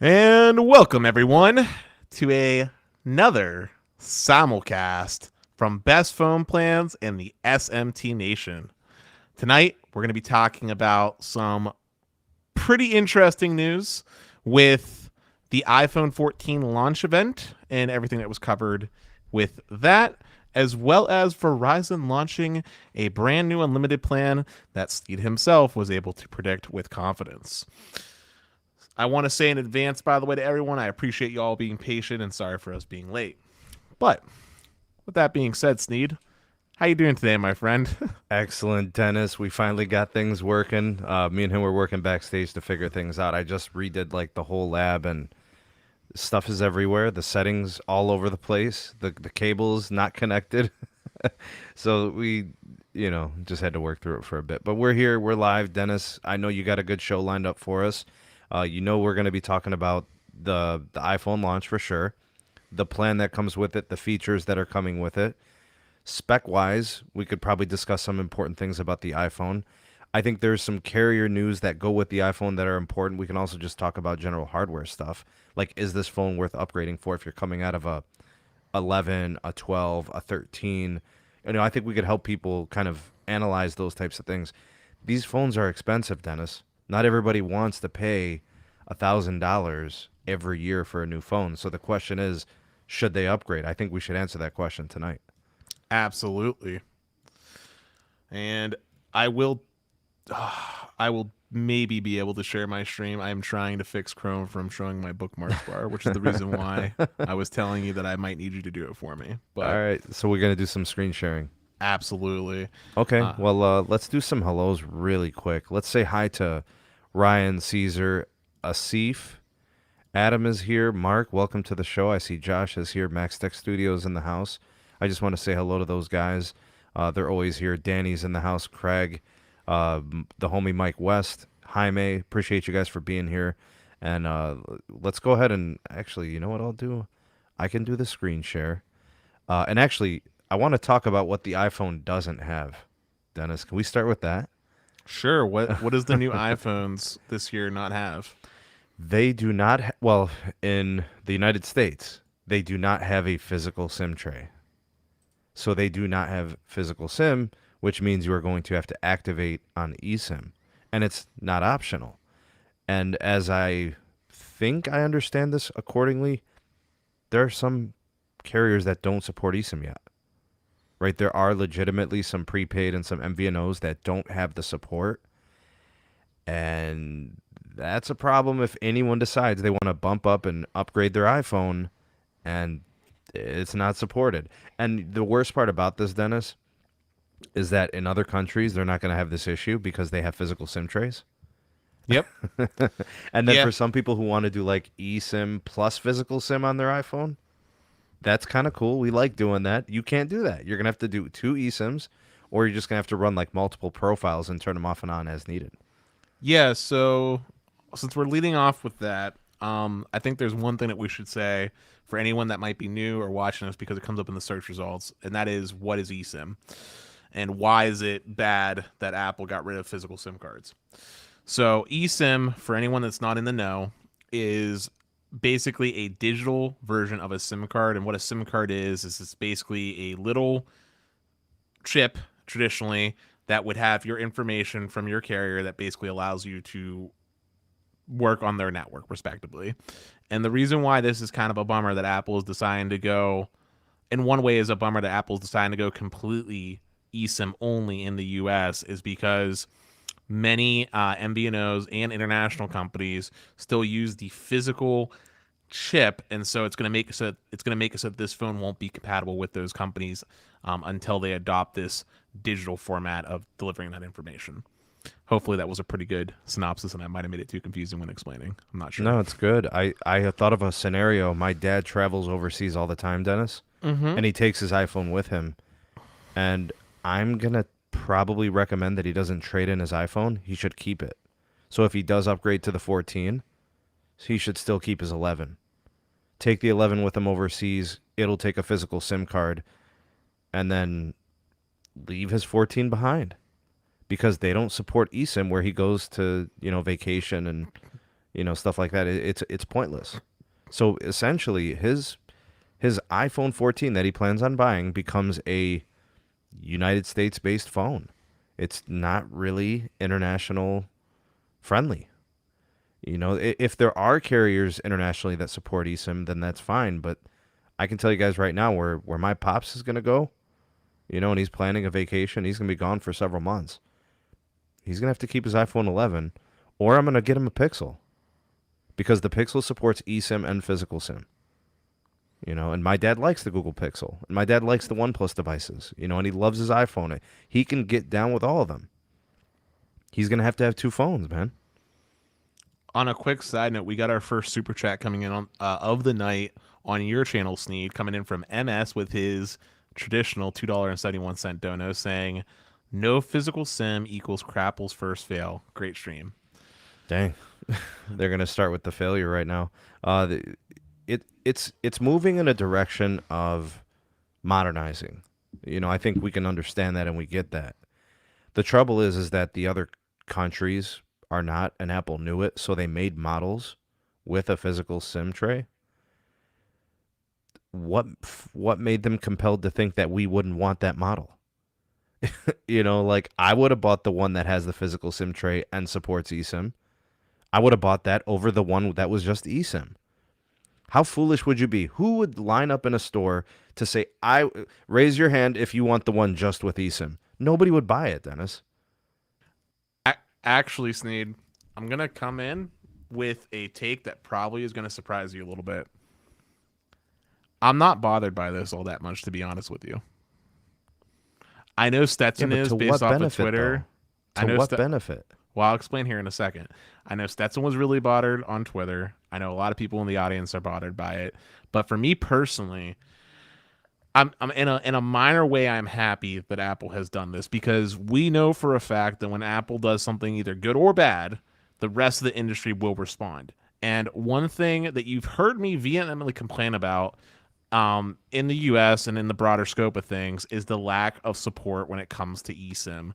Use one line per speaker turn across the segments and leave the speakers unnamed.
And welcome everyone to another simulcast from Best Phone Plans in the SMT Nation. Tonight we're going to be talking about some pretty interesting news with the iPhone 14 launch event and everything that was covered with that, as well as Verizon launching a brand new unlimited plan that Steve himself was able to predict with confidence. I want to say in advance, by the way, to everyone, I appreciate you all being patient and sorry for us being late. But with that being said, Sneed, how you doing today, my friend?
Excellent, Dennis. We finally got things working. Me and him were working backstage to figure things out. I just redid like the whole lab, and stuff is everywhere. The settings all over the place. The cables not connected. So we just had to work through it for a bit. But we're here. We're live, Dennis. I know you got a good show lined up for us. We're going to be talking about the iPhone launch for sure, the plan that comes with it, the features that are coming with it. Spec-wise, we could probably discuss some important things about the iPhone. I think there's some carrier news that go with the iPhone that are important. We can also just talk about general hardware stuff. Like, is this phone worth upgrading for if you're coming out of a 11, a 12, a 13? I think we could help people kind of analyze those types of things. These phones are expensive, Dennis. Not everybody wants to pay $1,000 every year for a new phone. So the question is, should they upgrade? I think we should answer that question tonight.
Absolutely. And I will maybe be able to share my stream. I am trying to fix Chrome from showing my bookmarks bar, which is the reason why I was telling you that I might need you to do it for me. But
All right, so we're going to do some screen sharing.
absolutely.
Okay, let's do some hellos really quick. Let's say hi to Ryan, Caesar, Asif. Adam is here. Mark, welcome to the show. I see Josh is here. Max Tech Studios in the house. I just want to say hello to those guys. They're always here. Danny's in the house. Craig, the homie Mike West, Jaime. Appreciate you guys for being here. And let's go ahead and actually, you know what I'll do? I can do the screen share. And actually, I want to talk about what the iPhone doesn't have. Dennis, can we start with that?
Sure. What does the new iPhones this year not have?
They do not, in the United States, they do not have a physical SIM tray. So they do not have physical SIM, which means you are going to have to activate on eSIM. And it's not optional. And as I think I understand this accordingly, there are some carriers that don't support eSIM yet. Right? There are legitimately some prepaid and some MVNOs that don't have the support. And that's a problem if anyone decides they want to bump up and upgrade their iPhone and it's not supported. And the worst part about this, Dennis, is that in other countries, they're not going to have this issue because they have physical SIM trays.
Yep.
And then
Yeah.
for some people who want to do like eSIM plus physical SIM on their iPhone, that's kind of cool. We like doing that. You can't do that. You're going to have to do 2 eSIMs, or you're just going to have to run like multiple profiles and turn them off and on as needed.
Yeah, so since we're leading off with that, I think there's one thing that we should say for anyone that might be new or watching us because it comes up in the search results, and that is, what is eSIM? And why is it bad that Apple got rid of physical SIM cards? So eSIM, for anyone that's not in the know, is basically a digital version of a SIM card. And what a SIM card is it's basically a little chip, traditionally, that would have your information from your carrier that basically allows you to work on their network, respectively. And the reason why this is kind of a bummer that Apple is deciding to go, in one way, is a bummer that Apple's deciding to go completely eSIM only in the US, is because many MVNOs and international companies still use the physical chip, and so it's going to make so that this phone won't be compatible with those companies until they adopt this digital format of delivering that information. Hopefully that was a pretty good synopsis, and I might have made it too confusing when explaining. I'm not sure.
No, it's good. I have thought of a scenario. My dad travels overseas all the time, Dennis, and he takes his iPhone with him. And I'm going to probably recommend that he doesn't trade in his iPhone. He should keep it. So if he does upgrade to the 14, he should still keep his 11. Take the 11 with him overseas. It'll take a physical SIM card and then leave his 14 behind because they don't support eSIM where he goes to, vacation and, stuff like that. It's pointless. So essentially, his iPhone 14 that he plans on buying becomes a United States based phone. It's not really international friendly. If there are carriers internationally that support eSIM, then that's fine. But I can tell you guys right now where my pops is going to go, and he's planning a vacation. He's going to be gone for several months. He's going to have to keep his iPhone 11, or I'm going to get him a Pixel because the Pixel supports eSIM and physical SIM. And my dad likes the Google Pixel, and my dad likes the OnePlus devices, and he loves his iPhone. He can get down with all of them. He's going to have 2 phones, man.
On a quick side note, we got our first super chat coming in on of the night on your channel, Sneed, coming in from MS with his traditional $2.71 dono saying, "No physical sim equals Crapple's first fail. Great stream."
Dang, they're gonna start with the failure right now. It's moving in a direction of modernizing. I think we can understand that and we get that. The trouble is that the other countries are not, and Apple knew it, so they made models with a physical SIM tray. What made them compelled to think that we wouldn't want that model? Like I would have bought the one that has the physical SIM tray and supports eSIM. I would have bought that over the one that was just eSIM. How foolish would you be? Who would line up in a store to say, raise your hand if you want the one just with eSIM? Nobody would buy it, Dennis.
Actually, Sneed, I'm going to come in with a take that probably is going to surprise you a little bit. I'm not bothered by this all that much, to be honest with you. I know Stetson is based off of Twitter.
To what benefit?
Well, I'll explain here in a second. I know Stetson was really bothered on Twitter. I know a lot of people in the audience are bothered by it. But for me personally, I'm in a minor way, I'm happy that Apple has done this because we know for a fact that when Apple does something either good or bad, the rest of the industry will respond. And one thing that you've heard me vehemently complain about in the US and in the broader scope of things is the lack of support when it comes to eSIM.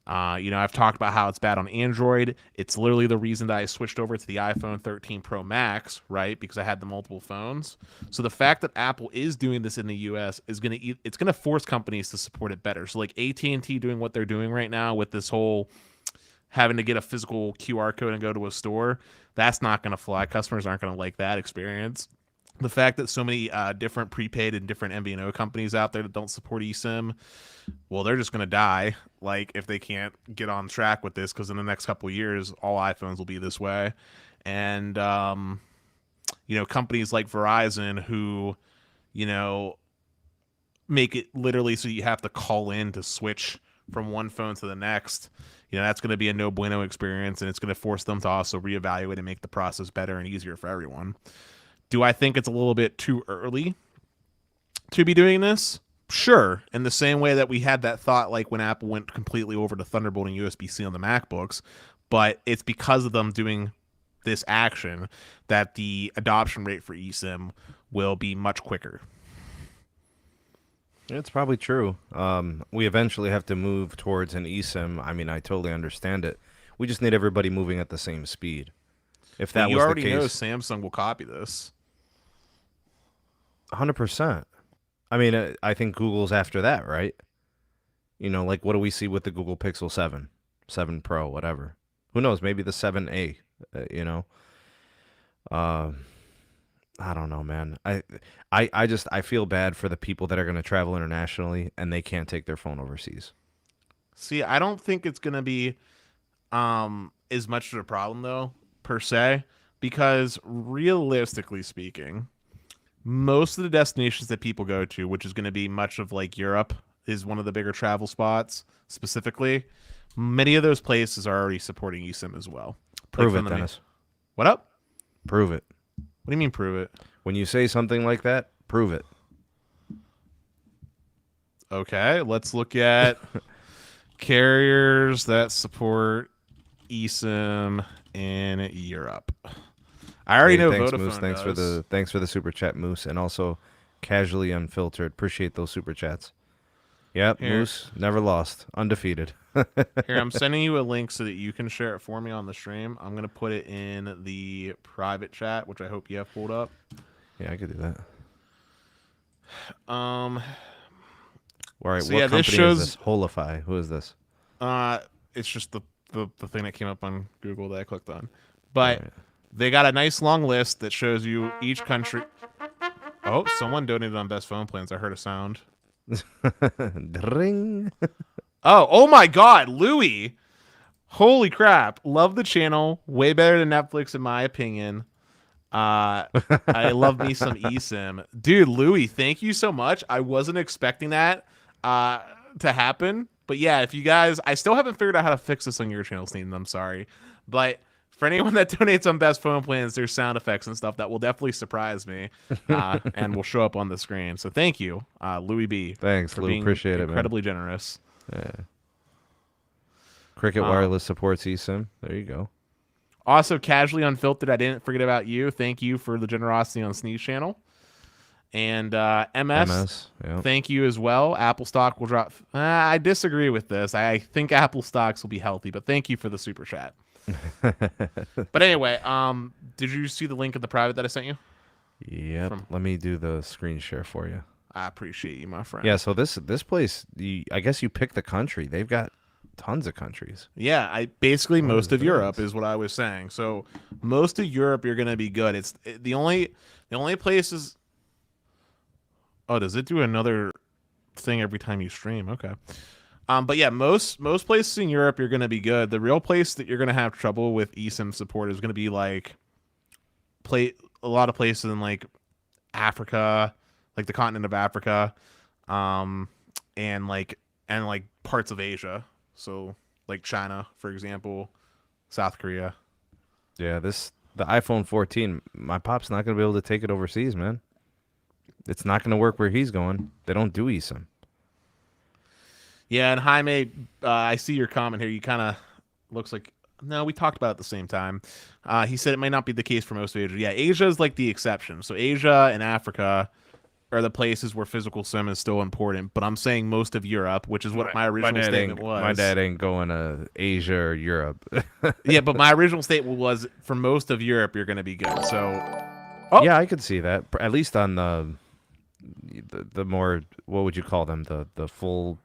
I've talked about how it's bad on Android. It's literally the reason that I switched over to the iPhone 13 Pro Max, right? Because I had the multiple phones. So the fact that Apple is doing this in the US is it's gonna force companies to support it better. So like AT&T doing what they're doing right now with this whole having to get a physical QR code and go to a store, that's not gonna fly. Customers aren't gonna like that experience. The fact that so many different prepaid and different MVNO companies out there that don't support eSIM, well, they're just going to die, like, if they can't get on track with this, because in the next couple of years, all iPhones will be this way. And, companies like Verizon who, make it literally so you have to call in to switch from one phone to the next, that's going to be a no bueno experience, and it's going to force them to also reevaluate and make the process better and easier for everyone. Do I think it's a little bit too early to be doing this? Sure. In the same way that we had that thought like when Apple went completely over to Thunderbolt and USB-C on the MacBooks, but it's because of them doing this action that the adoption rate for eSIM will be much quicker.
It's probably true. We eventually have to move towards an eSIM. I mean, I totally understand it. We just need everybody moving at the same speed. If that was the case, you already know
Samsung will copy this.
100%. I mean, I think Google's after that, right? Like what do we see with the Google Pixel 7, 7 Pro, whatever? Who knows? Maybe the 7A, I don't know, man. I feel bad for the people that are going to travel internationally and they can't take their phone overseas.
See, I don't think it's going to be as much of a problem, though, per se, because realistically speaking, most of the destinations that people go to, which is going to be much of like Europe, is one of the bigger travel spots specifically. Many of those places are already supporting eSIM as well.
Prove it, Dennis.
What up?
Prove it.
What do you mean prove it?
When you say something like that, prove it.
Okay, let's look at carriers that support eSIM in Europe. I already know
thanks,
Vodafone
Moose. Thanks for the super chat, Moose, and also Casually Unfiltered. Appreciate those super chats. Yep,
Here,
Moose never lost, undefeated.
here, I'm sending you a link so that you can share it for me on the stream. I'm gonna put it in the private chat, which I hope you have pulled up.
Yeah, I could do that.
Um,
All right,
so
what
yeah, this
company
shows.
is this? Holify. Who is this?
It's just the thing that came up on Google that I clicked on, but
Right.
they got a nice long list that shows you each country. Oh, someone donated on best phone plans. I heard a sound.
Ring.
Oh my God, Louis! Holy crap! Love the channel. Way better than Netflix in my opinion. I love me some eSIM, dude. Louis, thank you so much. I wasn't expecting that to happen, but yeah, if you guys, I still haven't figured out how to fix this on your channel, Sneed. I'm sorry, but for anyone that donates on best phone plans, there's sound effects and stuff that will definitely surprise me, and will show up on the screen. So thank you, Louis B.
Thanks,
for
Lou.
being
Appreciate it, man.
incredibly generous.
Yeah. Cricket Wireless supports eSIM. There you go.
Also, casually unfiltered, I didn't forget about you. Thank you for the generosity on Sneeze channel. And MS,
Yep.
thank you as well. Apple stock will drop. I disagree with this. I think Apple stocks will be healthy, but thank you for the super chat. But anyway, did you see the link in the private that I sent you?
Yep. Let me do the screen share for you.
I appreciate you, my friend.
Yeah. So this place, I guess you pick the country. They've got tons of countries.
Yeah, I basically most of
things.
Europe is what I was saying. So most of Europe, you're gonna be good. It's the only places. Oh, does it do another thing every time you stream? Okay. But yeah, most places in Europe you're gonna be good. The real place that you're gonna have trouble with eSIM support is gonna be like a lot of places in like Africa, like the continent of Africa, and like parts of Asia. So like China, for example, South Korea.
Yeah. The iPhone 14. My pop's not gonna be able to take it overseas, man. It's not gonna work where he's going. They don't do eSIM.
Yeah, and Jaime, I see your comment here. You kind of looks like no, we talked about it at the same time. He said it might not be the case for most of Asia. Yeah, Asia is like the exception. So Asia and Africa are the places where physical SIM is still important. But I'm saying most of Europe, which is what my original statement was.
My dad ain't going to Asia or Europe.
Yeah, but my original statement was for most of Europe, you're going to be good. So
yeah, I could see that. At least on the more, what would you call them? The full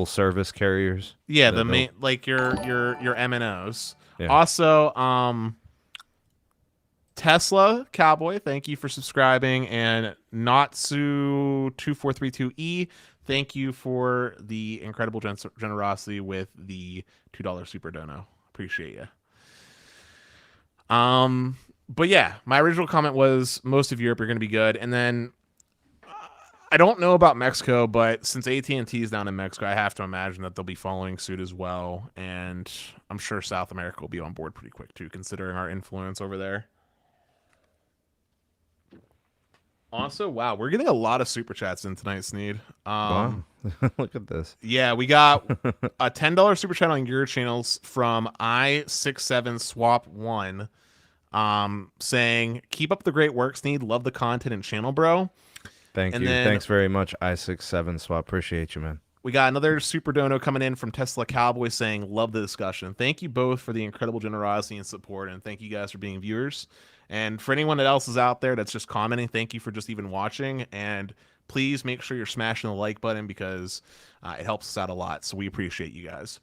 service carriers.
Yeah, the main, like your MNOs.
Yeah.
Also, Tesla Cowboy, thank you for subscribing, and Natsu2432E, thank you for the incredible generosity with the $2 super dono. Appreciate you. But yeah, my original comment was most of Europe are going to be good, and then I don't know about Mexico, but since AT&T is down in Mexico, I have to imagine that they'll be following suit as well. And I'm sure South America will be on board pretty quick too, considering our influence over there. Also, wow, we're getting a lot of super chats in tonight, Sneed.
Wow. Look at this.
Yeah, we got a $10 super chat on your channels from I67Swap1, saying, "Keep up the great work, Sneed. Love the content and channel, bro."
Thank you. Thanks very much, I67 Swap. Appreciate you, man.
We got another super dono coming in from Tesla Cowboy saying, "Love the discussion. Thank you both for the incredible generosity and support, and thank you guys for being viewers. And for anyone that else is out there that's just commenting, thank you for just even watching. And please make sure you're smashing the like button because it helps us out a lot. So we appreciate you guys."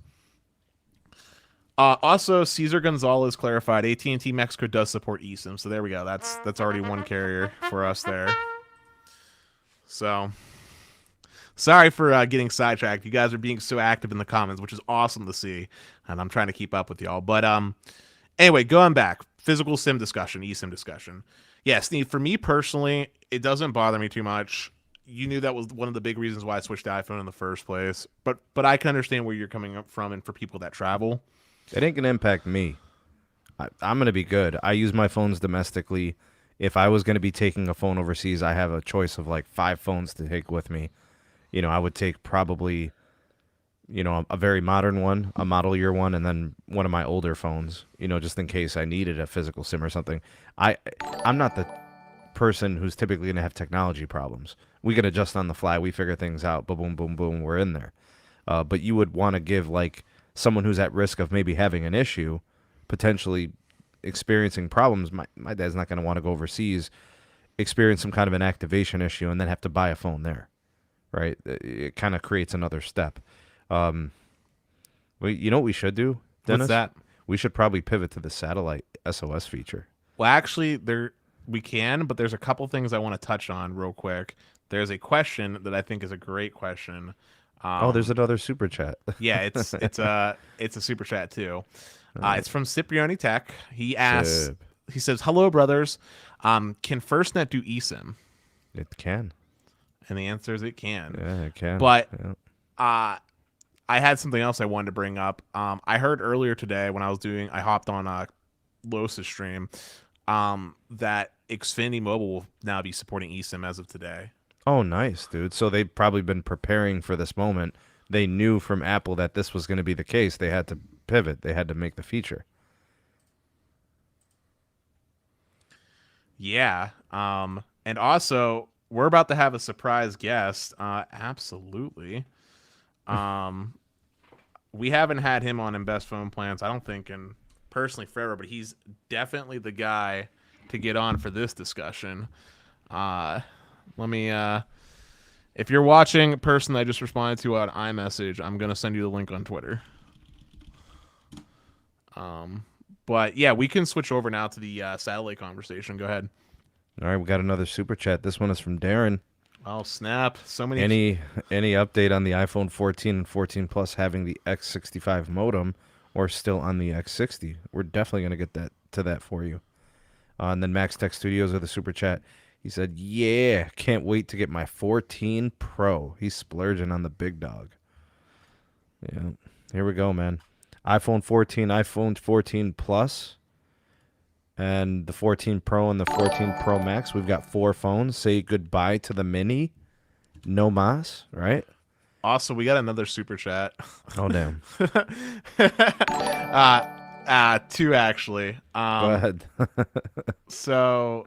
Also, Cesar Gonzalez clarified AT&T Mexico does support eSIM. So there we go. That's already one carrier for us there. So, sorry for getting sidetracked. You guys are being so active in the comments, which is awesome to see, and I'm trying to keep up with y'all. But anyway, going back, physical SIM discussion, eSIM discussion. Yeah, Steve, for me personally, it doesn't bother me too much. You knew that was one of the big reasons why I switched to iPhone in the first place. But I can understand where you're coming up from, and for people that travel,
it ain't gonna impact me. I'm gonna be good. I use my phones domestically. If I was going to be taking a phone overseas, I have a choice of like 5 phones to take with me. You know, I would take probably, you know, a very modern one, a model year one, and then one of my older phones, you know, just in case I needed a physical SIM or something. I'm not the person who's typically going to have technology problems. We can adjust on the fly. We figure things out. Boom, boom, boom, boom. We're in there. But you would want to give like someone who's at risk of maybe having an issue, potentially experiencing problems. My dad's not going to want to go overseas, experience some kind of an activation issue, and then have to buy a phone there, right? It kind of creates another step. You know what we should do, Dennis?
What's that?
We should probably pivot to the satellite SOS feature.
Well, actually, we can, but there's a couple things I want to touch on real quick. There's a question that I think is a great question.
There's another super chat.
Yeah, it's a super chat too. It's from Cipriani Tech. He asks, he says, "Hello, brothers. Can FirstNet do eSIM?"
It can.
And the answer is it can.
Yeah, it can.
But I had something else I wanted to bring up. I heard earlier today when I hopped on Losa's stream, that Xfinity Mobile will now be supporting eSIM as of today.
Oh, nice, dude. So they've probably been preparing for this moment. They knew from Apple that this was going to be the case. They had to pivot. They had to make the feature.
Yeah. And also, we're about to have a surprise guest. Absolutely. We haven't had him on in Best Phone Plans, I don't think, in personally forever, but he's definitely the guy to get on for this discussion. Let me, if you're watching, a person that I just responded to on iMessage, I'm going to send you the link on Twitter. But yeah, we can switch over now to the satellite conversation. Go ahead.
All right, we got another super chat. This one is from Darren.
Oh, snap. So many.
Any update on the iPhone 14 and 14 Plus having the X65 modem or still on the X60? We're definitely going to get to that for you. And then Max Tech Studios with a super chat. He said, "Yeah, can't wait to get my 14 Pro." He's splurging on the big dog. Yeah, here we go, man. iPhone 14, iPhone 14 Plus, and the 14 Pro and the 14 Pro Max. We've got 4 phones. Say goodbye to the Mini. No mas, right?
Also, we got another super chat.
Oh, damn.
2, actually.
Go ahead.
So...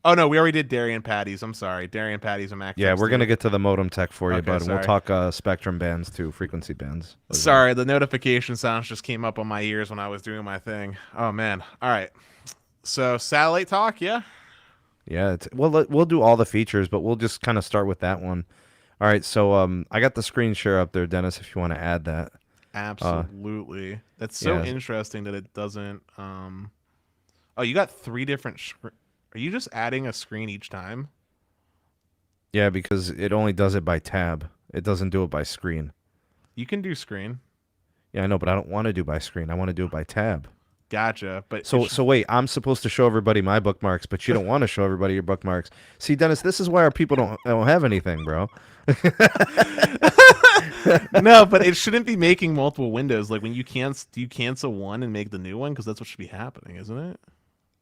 Oh, no, we already did Darian Patties. I'm sorry. Darian Patties and Mac.
Yeah, we're going to get to the modem tech for you,
Okay,
bud.
sorry.
We'll talk spectrum bands, too, frequency bands.
Sorry, the notification sounds just came up on my ears when I was doing my thing. Oh, man. All right. So, satellite talk, yeah?
Yeah, we'll do all the features, but we'll just kind of start with that one. All right, so I got the screen share up there, Dennis, if you want to add that.
Absolutely. That's so interesting that it doesn't... Oh, you got 3 different... Are you just adding a screen each time?
Yeah, because it only does it by tab. It doesn't do it by screen.
You can do screen.
Yeah, I know, but I don't want to do by screen. I want to do it by tab.
Gotcha. But
so wait, I'm supposed to show everybody my bookmarks, but you don't want to show everybody your bookmarks. See, Dennis, this is why our people don't have anything, bro.
No, but it shouldn't be making multiple windows. Like when do you cancel one and make the new one? Because that's what should be happening, isn't it?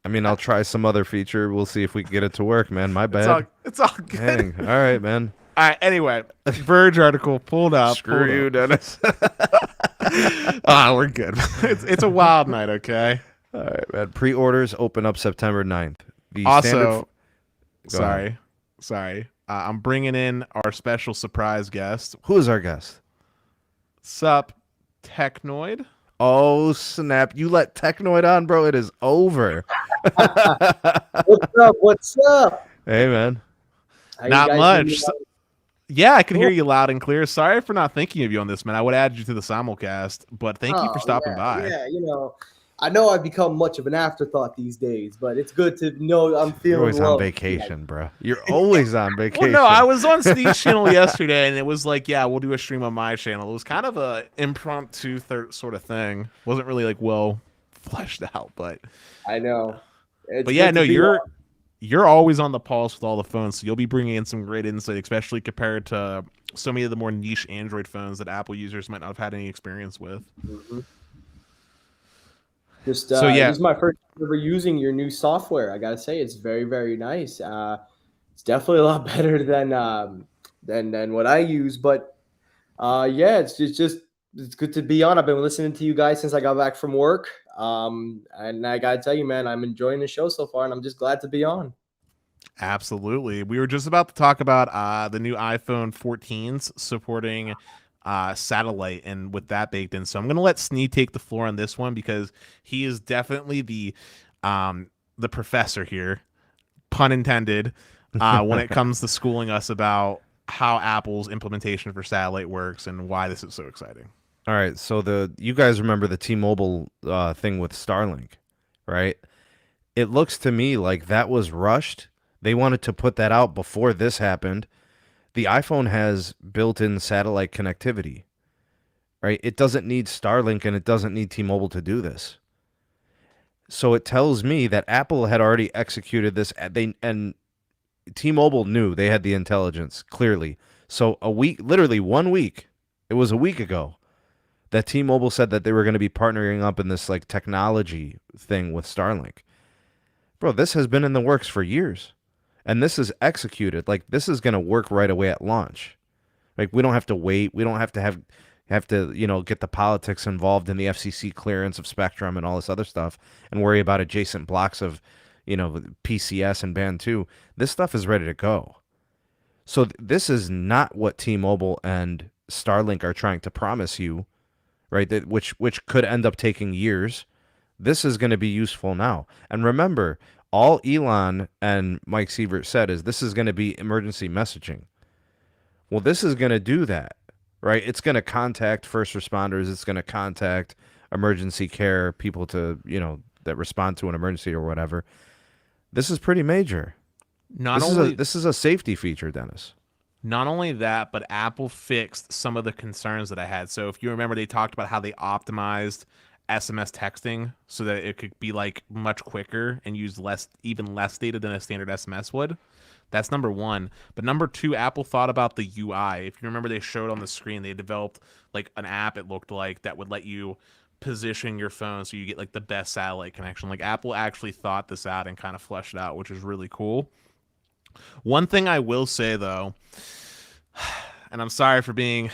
I mean, I'll try some other feature. We'll see if we can get it to work, man. My bad.
It's all good.
Dang. All right, man.
All right. Anyway, Verge article pulled up.
Screw you, Dennis.
We're good. It's a wild night, okay?
All right, man. Pre-orders open up September 9th.
Sorry. I'm bringing in our special surprise guest.
Who is our guest?
Sup, Technoid?
Oh, snap. You let Technoid on, bro. It is over.
What's up?
Hey, man.
Not much. Yeah, I can hear you loud and clear. Sorry for not thinking of you on this, man. I would add you to the simulcast, but thank you for stopping by.
Yeah, I know I've become much of an afterthought these days, but it's good to know I'm feeling
You're always on vacation, bro. You're always on vacation.
Well, no, I was on Steve's channel yesterday, and it was like, yeah, we'll do a stream on my channel. It was kind of a impromptu sort of thing. Wasn't really like well fleshed out, but
I know.
But yeah, no, you're always on the pulse with all the phones, so you'll be bringing in some great insight, especially compared to so many of the more niche Android phones that Apple users might not have had any experience with.
Mm-hmm. This is my first time ever using your new software. I gotta say, it's very, very nice. It's definitely a lot better than what I use. But it's good to be on. I've been listening to you guys since I got back from work. And I gotta tell you, man, I'm enjoying the show so far, and I'm just glad to be on.
Absolutely. We were just about to talk about the new iPhone 14s supporting satellite, and with that baked in. So I'm going to let Sneed take the floor on this one because he is definitely the professor here, pun intended, when it comes to schooling us about how Apple's implementation for satellite works and why this is so exciting.
All right, so you guys remember the T-Mobile thing with Starlink, right? It looks to me like that was rushed. They wanted to put that out before this happened. The iPhone has built-in satellite connectivity, right? It doesn't need Starlink and it doesn't need T-Mobile to do this. So it tells me that Apple had already executed this. And T-Mobile knew they had the intelligence clearly. So a week, literally 1 week, it was a week ago that T-Mobile said that they were going to be partnering up in this like technology thing with Starlink. Bro, this has been in the works for years. And this is executed. Like this is going to work right away at launch. Like we don't have to wait. We don't have to have to, get the politics involved in the FCC clearance of spectrum and all this other stuff and worry about adjacent blocks of, PCS and Band 2. This stuff is ready to go. So this is not what T-Mobile and Starlink are trying to promise you, right? Which could end up taking years. This is going to be useful now. And remember, all Elon and Mike Sievert said is this is going to be emergency messaging. Well, this is going to do that, right? It's going to contact first responders. It's going to contact emergency care people that respond to an emergency or whatever. This is pretty major. This is a safety feature, Dennis.
Not only that, but Apple fixed some of the concerns that I had. So if you remember, they talked about how they optimized SMS texting so that it could be like much quicker and use even less data than a standard SMS would. That's number one. But number two, Apple thought about the UI. If you remember, they showed on the screen, they developed like an app, it looked like, that would let you position your phone so you get like the best satellite connection. Like Apple actually thought this out and kind of fleshed it out, which is really cool. One thing I will say though, and I'm sorry for being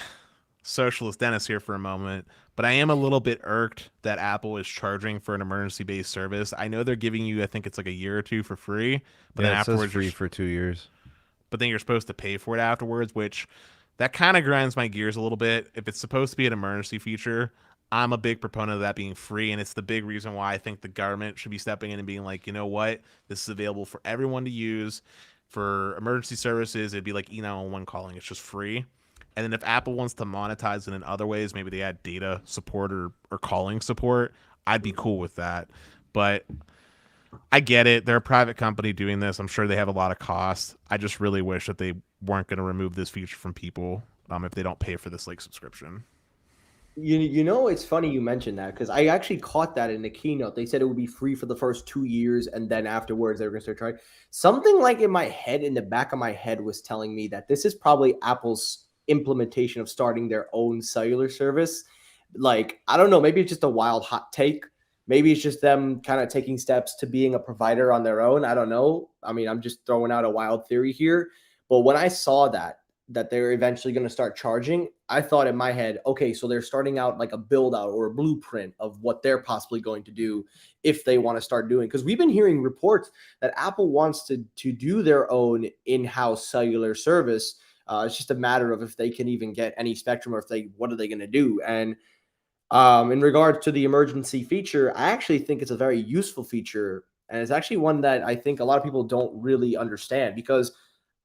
socialist Dennis here for a moment, but I am a little bit irked that Apple is charging for an emergency-based service. I know they're giving you, I think it's like a year or two for free, but then afterwards
free for 2 years.
But then you're supposed to pay for it afterwards, which that kind of grinds my gears a little bit. If it's supposed to be an emergency feature, I'm a big proponent of that being free, and it's the big reason why I think the government should be stepping in and being like, you know what, this is available for everyone to use. For emergency services, it'd be like E911 calling. It's just free. And then if Apple wants to monetize it in other ways, maybe they add data support or calling support, I'd be cool with that. But I get it. They're a private company doing this. I'm sure they have a lot of costs. I just really wish that they weren't going to remove this feature from people if they don't pay for this like subscription.
It's funny you mentioned that because I actually caught that in the keynote. They said it would be free for the first 2 years, and then afterwards they were going to start trying. Something like in the back of my head was telling me that this is probably Apple's implementation of starting their own cellular service. Like, I don't know, maybe it's just a wild hot take. Maybe it's just them kind of taking steps to being a provider on their own. I don't know. I mean, I'm just throwing out a wild theory here. But when I saw that they're eventually going to start charging, I thought in my head, okay, so they're starting out like a build out or a blueprint of what they're possibly going to do if they want to start doing. Because we've been hearing reports that Apple wants to do their own in-house cellular service. It's just a matter of if they can even get any spectrum or what are they going to do. And in regards to the emergency feature, I actually think it's a very useful feature. And it's actually one that I think a lot of people don't really understand because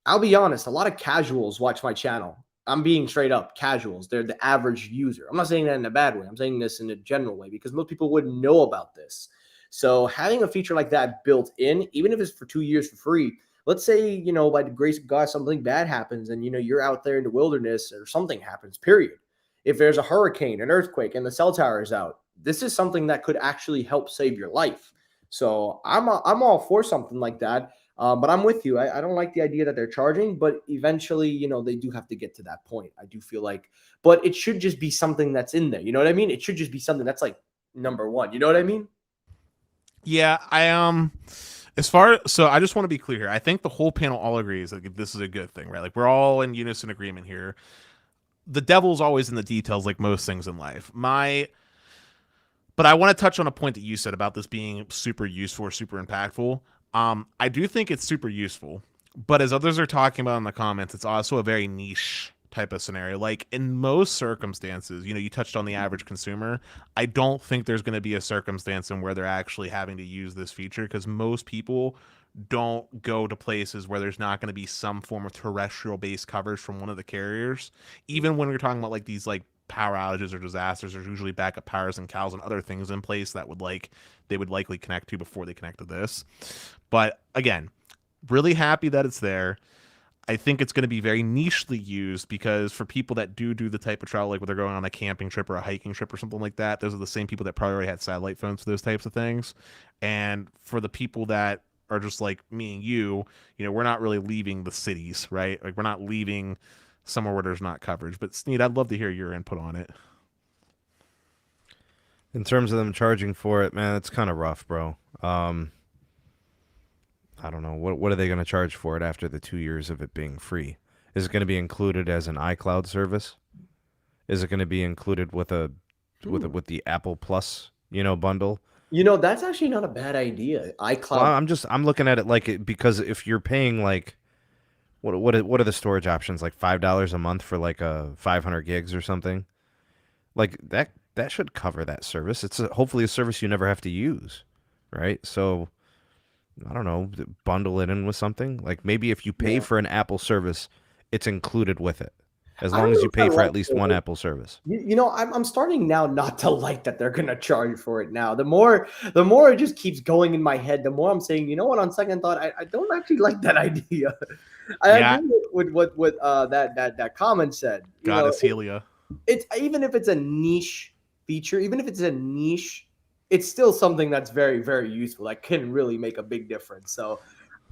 I'll be honest, a lot of casuals watch my channel. I'm being straight up casuals. They're the average user. I'm not saying that in a bad way. I'm saying this in a general way because most people wouldn't know about this. So having a feature like that built in, even if it's for 2 years for free, let's say, by the grace of God, something bad happens and, you're out there in the wilderness or something happens, period. If there's a hurricane, an earthquake, and the cell tower is out, this is something that could actually help save your life. So I'm all for something like that. But I'm with you. I don't like the idea that they're charging, but eventually, they do have to get to that point. I do feel like, but it should just be something that's in there. You know what I mean? It should just be something that's like number one. You know what I mean?
Yeah, so I just want to be clear here. I think the whole panel all agrees that this is a good thing, right? Like we're all in unison agreement here. The devil's always in the details, like most things in life. But I want to touch on a point that you said about this being super useful or super impactful. I do think it's super useful, but as others are talking about in the comments, it's also a very niche type of scenario. Like in most circumstances, you touched on the average consumer. I don't think there's going to be a circumstance in where they're actually having to use this feature because most people don't go to places where there's not going to be some form of terrestrial based coverage from one of the carriers. Even when we're talking about like these like power outages or disasters, there's usually backup powers and cows and other things in place that they would likely connect to before they connect to this. But again, really happy that it's there. I think it's going to be very nichely used because for people that do the type of travel, like when they're going on a camping trip or a hiking trip or something like that, those are the same people that probably already had satellite phones for those types of things. And for the people that are just like me and you, we're not really leaving the cities, right? Like we're not leaving somewhere where there's not coverage. But Sneed, I'd love to hear your input on it.
In terms of them charging for it, man, it's kind of rough, bro. I don't know. What are they going to charge for it after the 2 years of it being free? Is it going to be included as an iCloud service? Is it going to be included with with the Apple Plus, bundle?
That's actually not a bad idea. iCloud.
Well, I'm looking at it like it because if you're paying like what are the storage options, like $5 a month for like a 500 gigs or something? Like that should cover that service. It's hopefully a service you never have to use, right? So I don't know, bundle it in with something. Like maybe if you pay for an Apple service, it's included with it. As long as you pay for at least one Apple service.
I'm starting now not to like that they're gonna charge for it now. The more it just keeps going in my head, the more I'm saying, you know what, on second thought, I don't actually like that idea. I agree with what that comment said.
Goddess Helia.
It's even if it's a niche feature, even if it's a niche, it's still something that's very, very useful. That can really make a big difference. So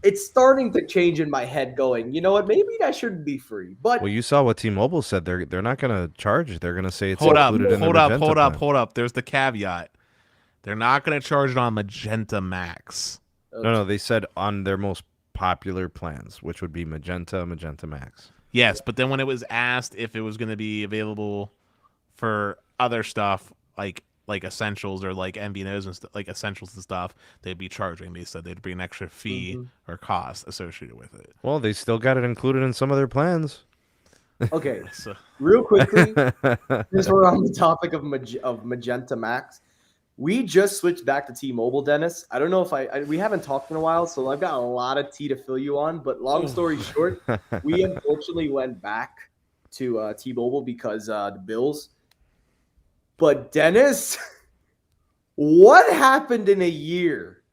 it's starting to change in my head going, you know what, maybe that shouldn't be free. But
well, you saw what T-Mobile said. They're not going to charge. They're going to say it's
included
in the Magenta plan.
Hold up. There's the caveat. They're not going to charge it on Magenta Max.
Okay. No, they said on their most popular plans, which would be Magenta Max.
Yes, but then when it was asked if it was going to be available for other stuff like essentials or like MVNOs and like essentials and stuff, they'd be charging. They said there'd be an extra fee or cost associated with it.
Well, they still got it included in some of their plans.
Okay, so real quickly, since we're on the topic of Magenta Max, we just switched back to T-Mobile, Dennis. I don't know if we haven't talked in a while, so I've got a lot of tea to fill you on. But long story short, we unfortunately went back to T-Mobile because the bills. But Dennis, what happened in a year?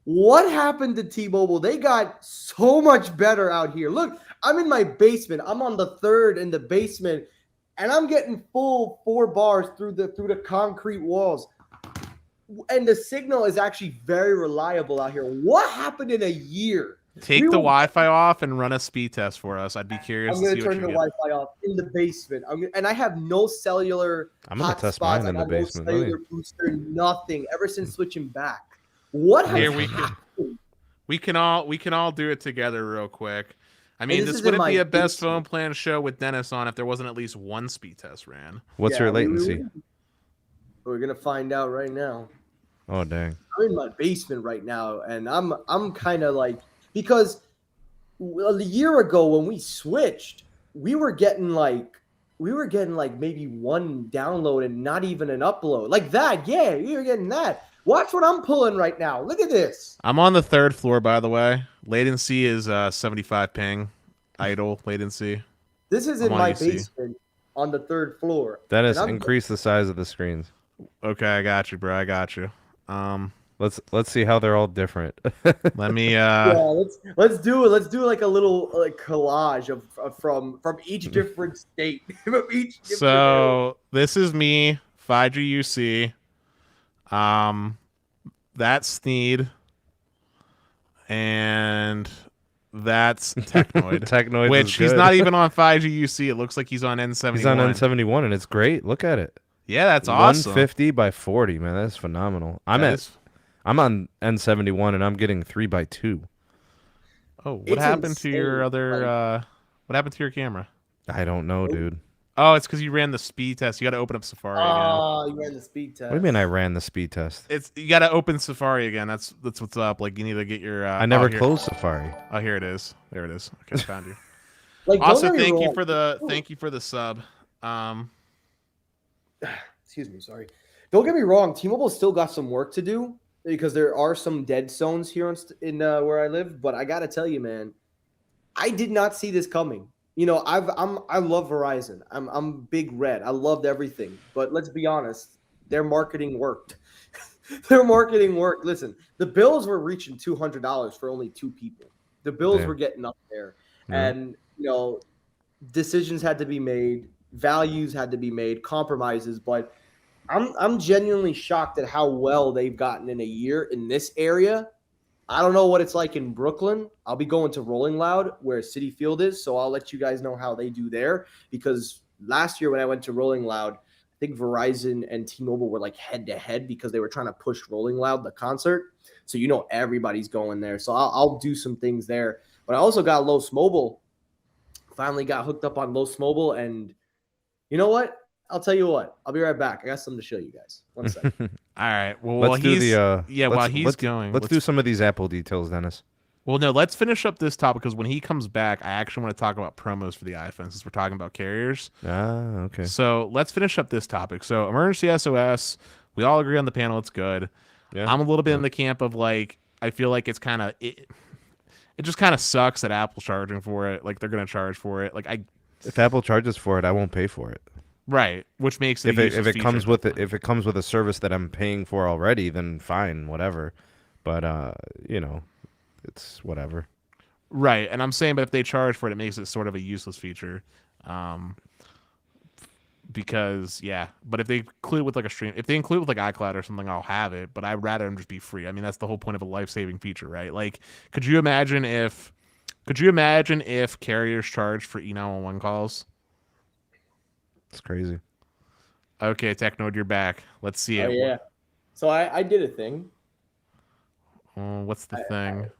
What happened to T-Mobile? They got so much better out here. Look, I'm in my basement. I'm on the third in the basement, and I'm getting full 4 bars through the concrete walls. And the signal is actually very reliable out here. What happened in a year?
Take the Wi-Fi off and run a speed test for us. I'd be curious.
I'm going to turn the Wi-Fi off in the basement. And I have no cellular.
I'm going to test mine in the basement.
No cellular booster, nothing. Ever since switching back, what has happened?
We can all do it together real quick. I mean, this wouldn't be a best phone plan show with Dennis on if there wasn't at least one speed test ran.
What's your latency?
We're gonna find out right now.
Oh dang!
I'm in my basement right now, and I'm kind of like. Because a year ago when we switched, we were getting like maybe one download and not even an upload. Like that, yeah, we were getting that. Watch what I'm pulling right now. Look at this.
I'm on the 3rd floor, by the way. Latency is 75 ping. Idle latency.
This is in my basement on the 3rd floor.
Dennis, increase the size of the screens.
Okay, I got you, bro. I got you.
Let's see how they're all different.
Let me
let's do it. Let's do like a little collage of from each different state.
So this is me, 5G UC. That's Sneed. And that's Technoid.
Technoid,
which he's not even on 5G UC. It looks like he's on N71.
He's on N71 and it's great. Look at it.
Yeah, that's awesome.
150 by 40, man. That's phenomenal. I'm on N71 and I'm getting 3x2.
Oh, what happened to your other? What happened to your camera?
I don't know, dude.
Oh, it's because you ran the speed test. You got to open up Safari again.
Oh, you ran the speed test.
What do you mean I ran the speed test?
It's you got to open Safari again. That's what's up. Like you need to get your.
I never closed Safari.
Oh, here it is. There it is. Okay, found you.
Like,
Also, thank you for the sub.
Excuse me, sorry. Don't get me wrong. T-Mobile still got some work to do because there are some dead zones here in where I live. But I gotta tell you, man, I did not see this coming. You know, I love Verizon. I'm big red. I loved everything. But let's be honest, their marketing worked. Their marketing worked. Listen, the bills were reaching $200 for only 2 people. The bills were getting up there, and you know, decisions had to be made, values had to be made, compromises. But I'm genuinely shocked at how well they've gotten in a year in this area. I don't know what it's like in Brooklyn. I'll be going to Rolling Loud where Citi Field is, so I'll let you guys know how they do there. Because last year when I went to Rolling Loud, I think Verizon and T-Mobile were like head-to-head because they were trying to push Rolling Loud, the concert. So you know everybody's going there. So I'll do some things there. But I also got Los Mobile. Finally got hooked up on Los Mobile, and you know what? I'll tell you what. I'll be right back. I got something to show you guys. 1 second.
All right. Well,
let's do the
while he's going,
let's do some of these Apple details, Dennis.
Well, no, let's finish up this topic because when he comes back, I actually want to talk about promos for the iPhone since we're talking about carriers.
Ah, okay.
So let's finish up this topic. So emergency SOS, we all agree on the panel. It's good.
Yeah.
I'm a little bit in the camp of like, I feel like it's kind of it just kind of sucks that Apple's charging for it. Like they're going to charge for it. Like
if Apple charges for it, I won't pay for it.
Right, which makes it
if it comes with a service that I'm paying for already, then fine, whatever. But you know, it's whatever.
Right, and I'm saying, but if they charge for it, it makes it sort of a useless feature. Because but if they include it with like a stream, if they include it with like iCloud or something, I'll have it. But I'd rather them just be free. I mean, that's the whole point of a life-saving feature, right? Like, could you imagine if carriers charged for E911 calls?
It's crazy.
Okay, Technode, you're back. Let's see it.
Oh, yeah. So I did a thing.
What's the thing?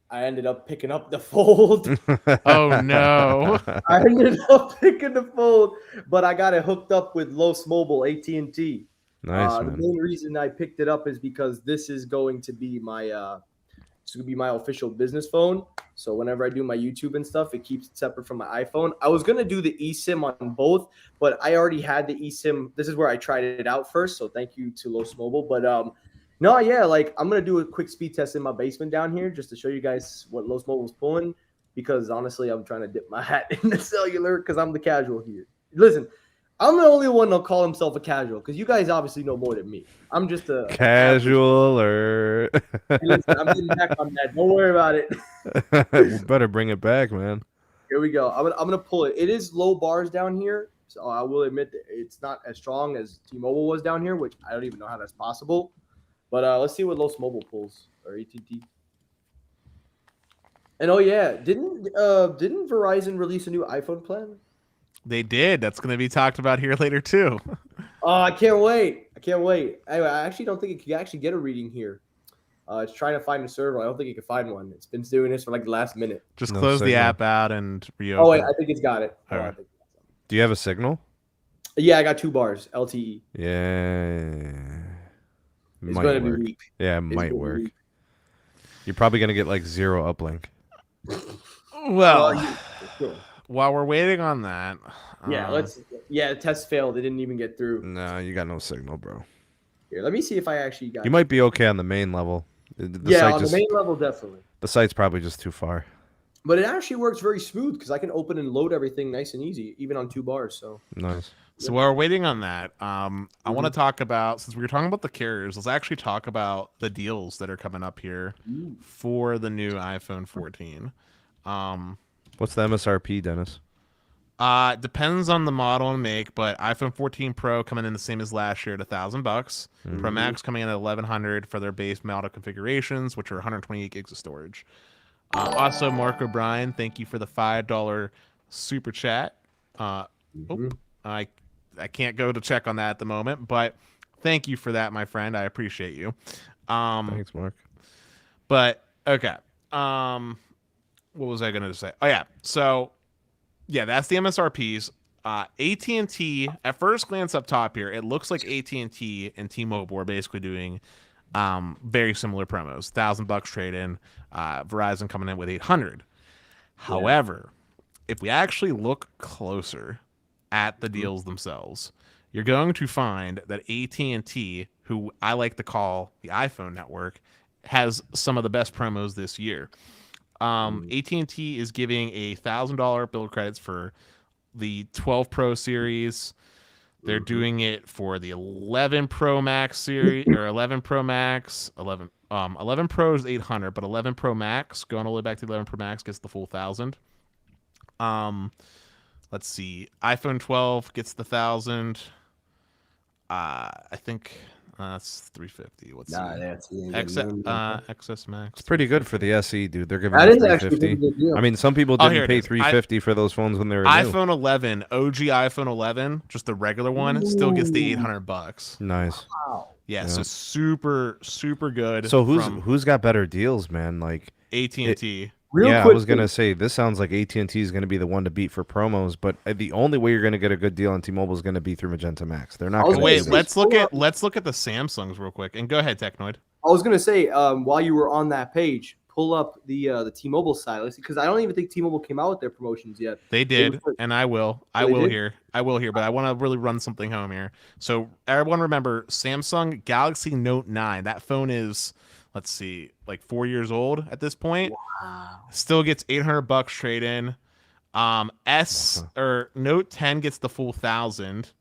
I ended up picking up the Fold.
Oh, no.
I ended up picking the Fold, but I got it hooked up with Los Mobile, AT&T.
Nice,
The main reason I picked it up is because this is going to be my official business phone. So whenever I do my YouTube and stuff, it keeps it separate from my iPhone. I was going to do the eSIM on both, but I already had the eSIM. This is where I tried it out first. So thank you to Los Mobile. But no, yeah, like I'm going to do a quick speed test in my basement down here just to show you guys what Los Mobile's pulling, because honestly, I'm trying to dip my hat in the cellular because I'm the casual here. Listen, I'm the only one that'll call himself a casual because you guys obviously know more than me. I'm just a
casual or
listen, I'm getting back on that. Don't worry about it.
We better bring it back, man.
Here we go. I'm gonna pull it. It is low bars down here, so I will admit that it's not as strong as T-Mobile was down here, which I don't even know how that's possible. But let's see what Los Mobile pulls or AT&T. And oh yeah, didn't Verizon release a new iPhone plan?
They did. That's going to be talked about here later too.
Oh, I can't wait. Anyway, I actually don't think it can actually get a reading here. It's trying to find a server. I don't think it can find one. It's been doing this for like the last minute.
Just close the app out and reopen.
Oh wait, I think it's got it.
All right.
Do you have a signal?
Yeah, I got 2 bars LTE.
Yeah.
It's going to be weak.
Yeah, it might work. You're probably going to get like 0 uplink.
Well, while we're waiting on that.
Yeah, the test failed. It didn't even get through.
No, you got no signal, bro.
Here, let me see if I actually got
You might be okay on the main level.
On the main level, definitely.
The site's probably just too far.
But it actually works very smooth because I can open and load everything nice and easy, even on 2 bars. So
nice.
So while we're waiting on that, I want to talk about, since we were talking about the carriers, let's actually talk about the deals that are coming up here for the new iPhone 14.
What's the MSRP, Dennis?
Depends on the model and make, but iPhone 14 Pro coming in the same as last year at $1,000. Pro Max coming in at $1,100 for their base model configurations, which are 128 gigs of storage. Also, Mark O'Brien, thank you for the $5 super chat. I can't go to check on that at the moment, but thank you for that, my friend. I appreciate you.
Thanks, Mark.
But okay. What was I going to say? Oh yeah. So yeah, that's the MSRPs. AT&T, at first glance up top here, it looks like AT&T and T-Mobile are basically doing very similar promos. $1,000 trade-in, Verizon coming in with 800. However, if we actually look closer at the deals themselves, you're going to find that AT&T, who I like to call the iPhone network, has some of the best promos this year. AT&T is giving a $1,000 bill credits for the 12 Pro series. They're doing it for the 11 Pro Max series, or 11 Pro Max. 11 Pro is 800, but 11 Pro Max, going all the way back to 11 Pro Max, gets the full 1,000. Let's see. iPhone 12 gets the 1,000. I think that's 350. What's XS Max?
It's pretty good for the SE, dude. They're giving
That is
350.
actually a good deal.
I mean, some people
here
didn't
it
pay
is.
350 for those phones when they were new.
iPhone 11, OG iPhone 11, just the regular one, still gets the $800.
Nice.
Wow.
Yeah, so super good.
So who's got better deals, man? Like
AT&T.
I was gonna say this sounds like AT&T is gonna be the one to beat for promos, but the only way you're gonna get a good deal on T-Mobile is gonna be through Magenta Max. They're not. Gonna
Wait, let's look at the Samsungs real quick, and go ahead, Technoid.
I was gonna say while you were on that page, pull up the T-Mobile side, because I don't even think T-Mobile came out with their promotions yet.
They did, and I will here, but I want to really run something home here. So everyone remember Samsung Galaxy Note 9. That phone is, let's see, like 4 years old at this point.
Wow.
Still gets $800 trade in. Note 10 gets the full 1,000.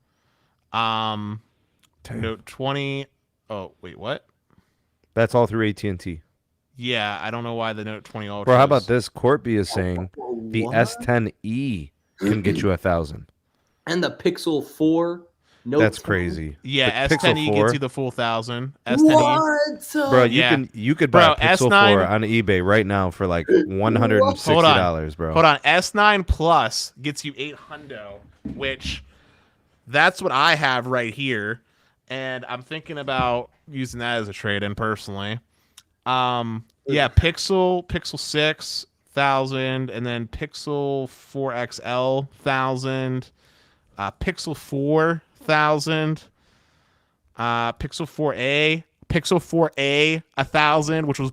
Note 20. Oh wait, what?
That's all through AT&T.
Yeah, I don't know why the Note 20 Ultra.
Bro, how about this? Corby is saying the S10e can get you 1,000.
And the Pixel 4. Note
That's
10.
crazy.
Yeah,
The
S10e
Pixel 4,
gets you the full 1,000. S10e.
What?
Bro,
Yeah.
you could buy a Pixel
S9
4 on eBay right now for like $160, bro.
Hold on. S9 Plus gets you 800, which that's what I have right here, and I'm thinking about using that as a trade-in personally. Pixel 6 1,000, and then Pixel 4 XL 1,000, Pixel 4 1,000, Pixel 4a 1,000, which was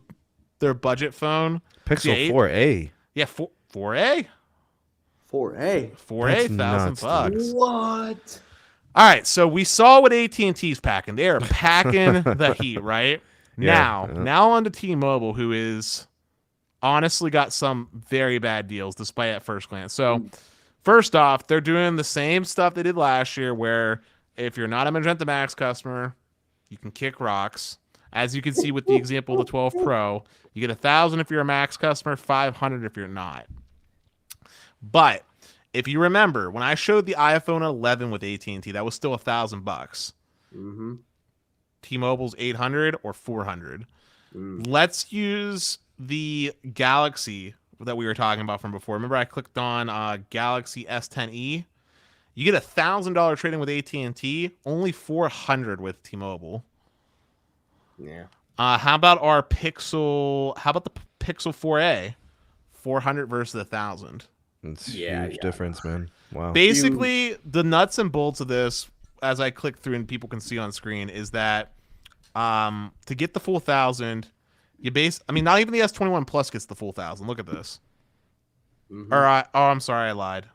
their budget phone.
Pixel 4a.
Yeah, 4a.
4A.
4a, $1,000.
What?
All right, so we saw what AT&T's packing. They are packing the heat, right? Now on to T-Mobile, who is honestly got some very bad deals, despite at first glance. So, first off, they're doing the same stuff they did last year, where if you're not a Magenta Max customer, you can kick rocks. As you can see with the example of the 12 Pro, you get 1,000 if you're a Max customer, 500 if you're not. But if you remember, when I showed the iPhone 11 with AT&T, that was still $1,000.
Mm-hmm.
T-Mobile's 800 or 400. Let's use the Galaxy that we were talking about from before. Remember, I clicked on Galaxy S10e. You get $1,000 trading with AT&T, only 400 with T-Mobile.
Yeah.
How about our Pixel? How about the Pixel 4a? 400 versus 1,000.
It's huge difference, man. Wow.
Basically, the nuts and bolts of this, as I click through and people can see on screen, is that to get the full 1,000, not even the S21 Plus gets the full 1,000. Look at this.
Mm-hmm.
I'm sorry, I lied.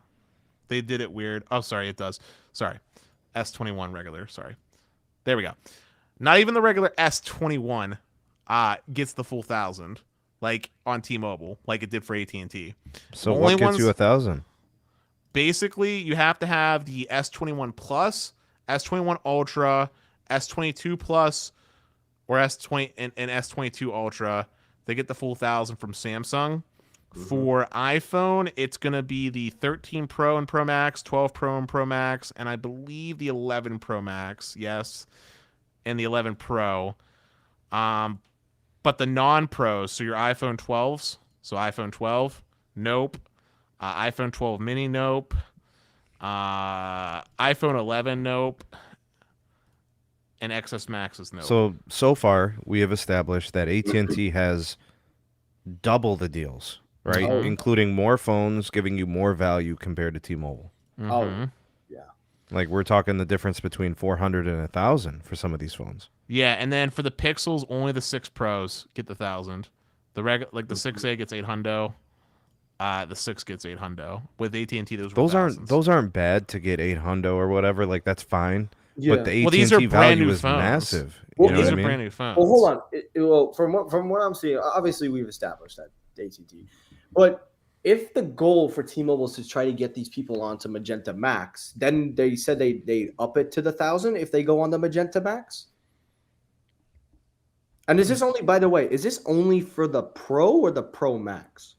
They did it weird. Oh, sorry, it does. Sorry. S21 regular. Sorry. There we go. Not even the regular S21 gets the full 1,000, like on T-Mobile, like it did for AT&T.
So what gets you 1,000?
Basically, you have to have the S21 Plus, S21 Ultra, S22 Plus, or S20 and S22 Ultra. They get the full 1,000 from Samsung. Mm-hmm. For iPhone, it's going to be the 13 Pro and Pro Max, 12 Pro and Pro Max, and I believe the 11 Pro Max, yes, and the 11 Pro. But the non-pros, so your iPhone 12s, so iPhone 12, nope. iPhone 12 mini, nope. iPhone 11, nope. And XS Max is nope.
So far, we have established that AT&T has double the deals, right?
Oh.
Including more phones, giving you more value compared to T-Mobile.
Mm-hmm.
Oh,
Like we're talking the difference between 400 and 1,000 for some of these phones.
Yeah, and then for the Pixels, only the 6 Pros get the 1,000. The 6A gets 800. The 6 gets 800. With AT&T, those were thousands.
Those aren't bad to get 800 or whatever. Like that's fine.
Yeah.
But the
Well, these are
AT&T
brand
value
new
is
phones.
massive.
Well,
You know
These
what
are
I mean?
brand new phones.
Well, hold on. From what I'm seeing, obviously we've established that AT&T, but if the goal for T-Mobile is to try to get these people onto Magenta MAX, then they said they up it to the 1,000 if they go on the Magenta MAX. And is this only, by the way, is this only for the Pro or the Pro Max?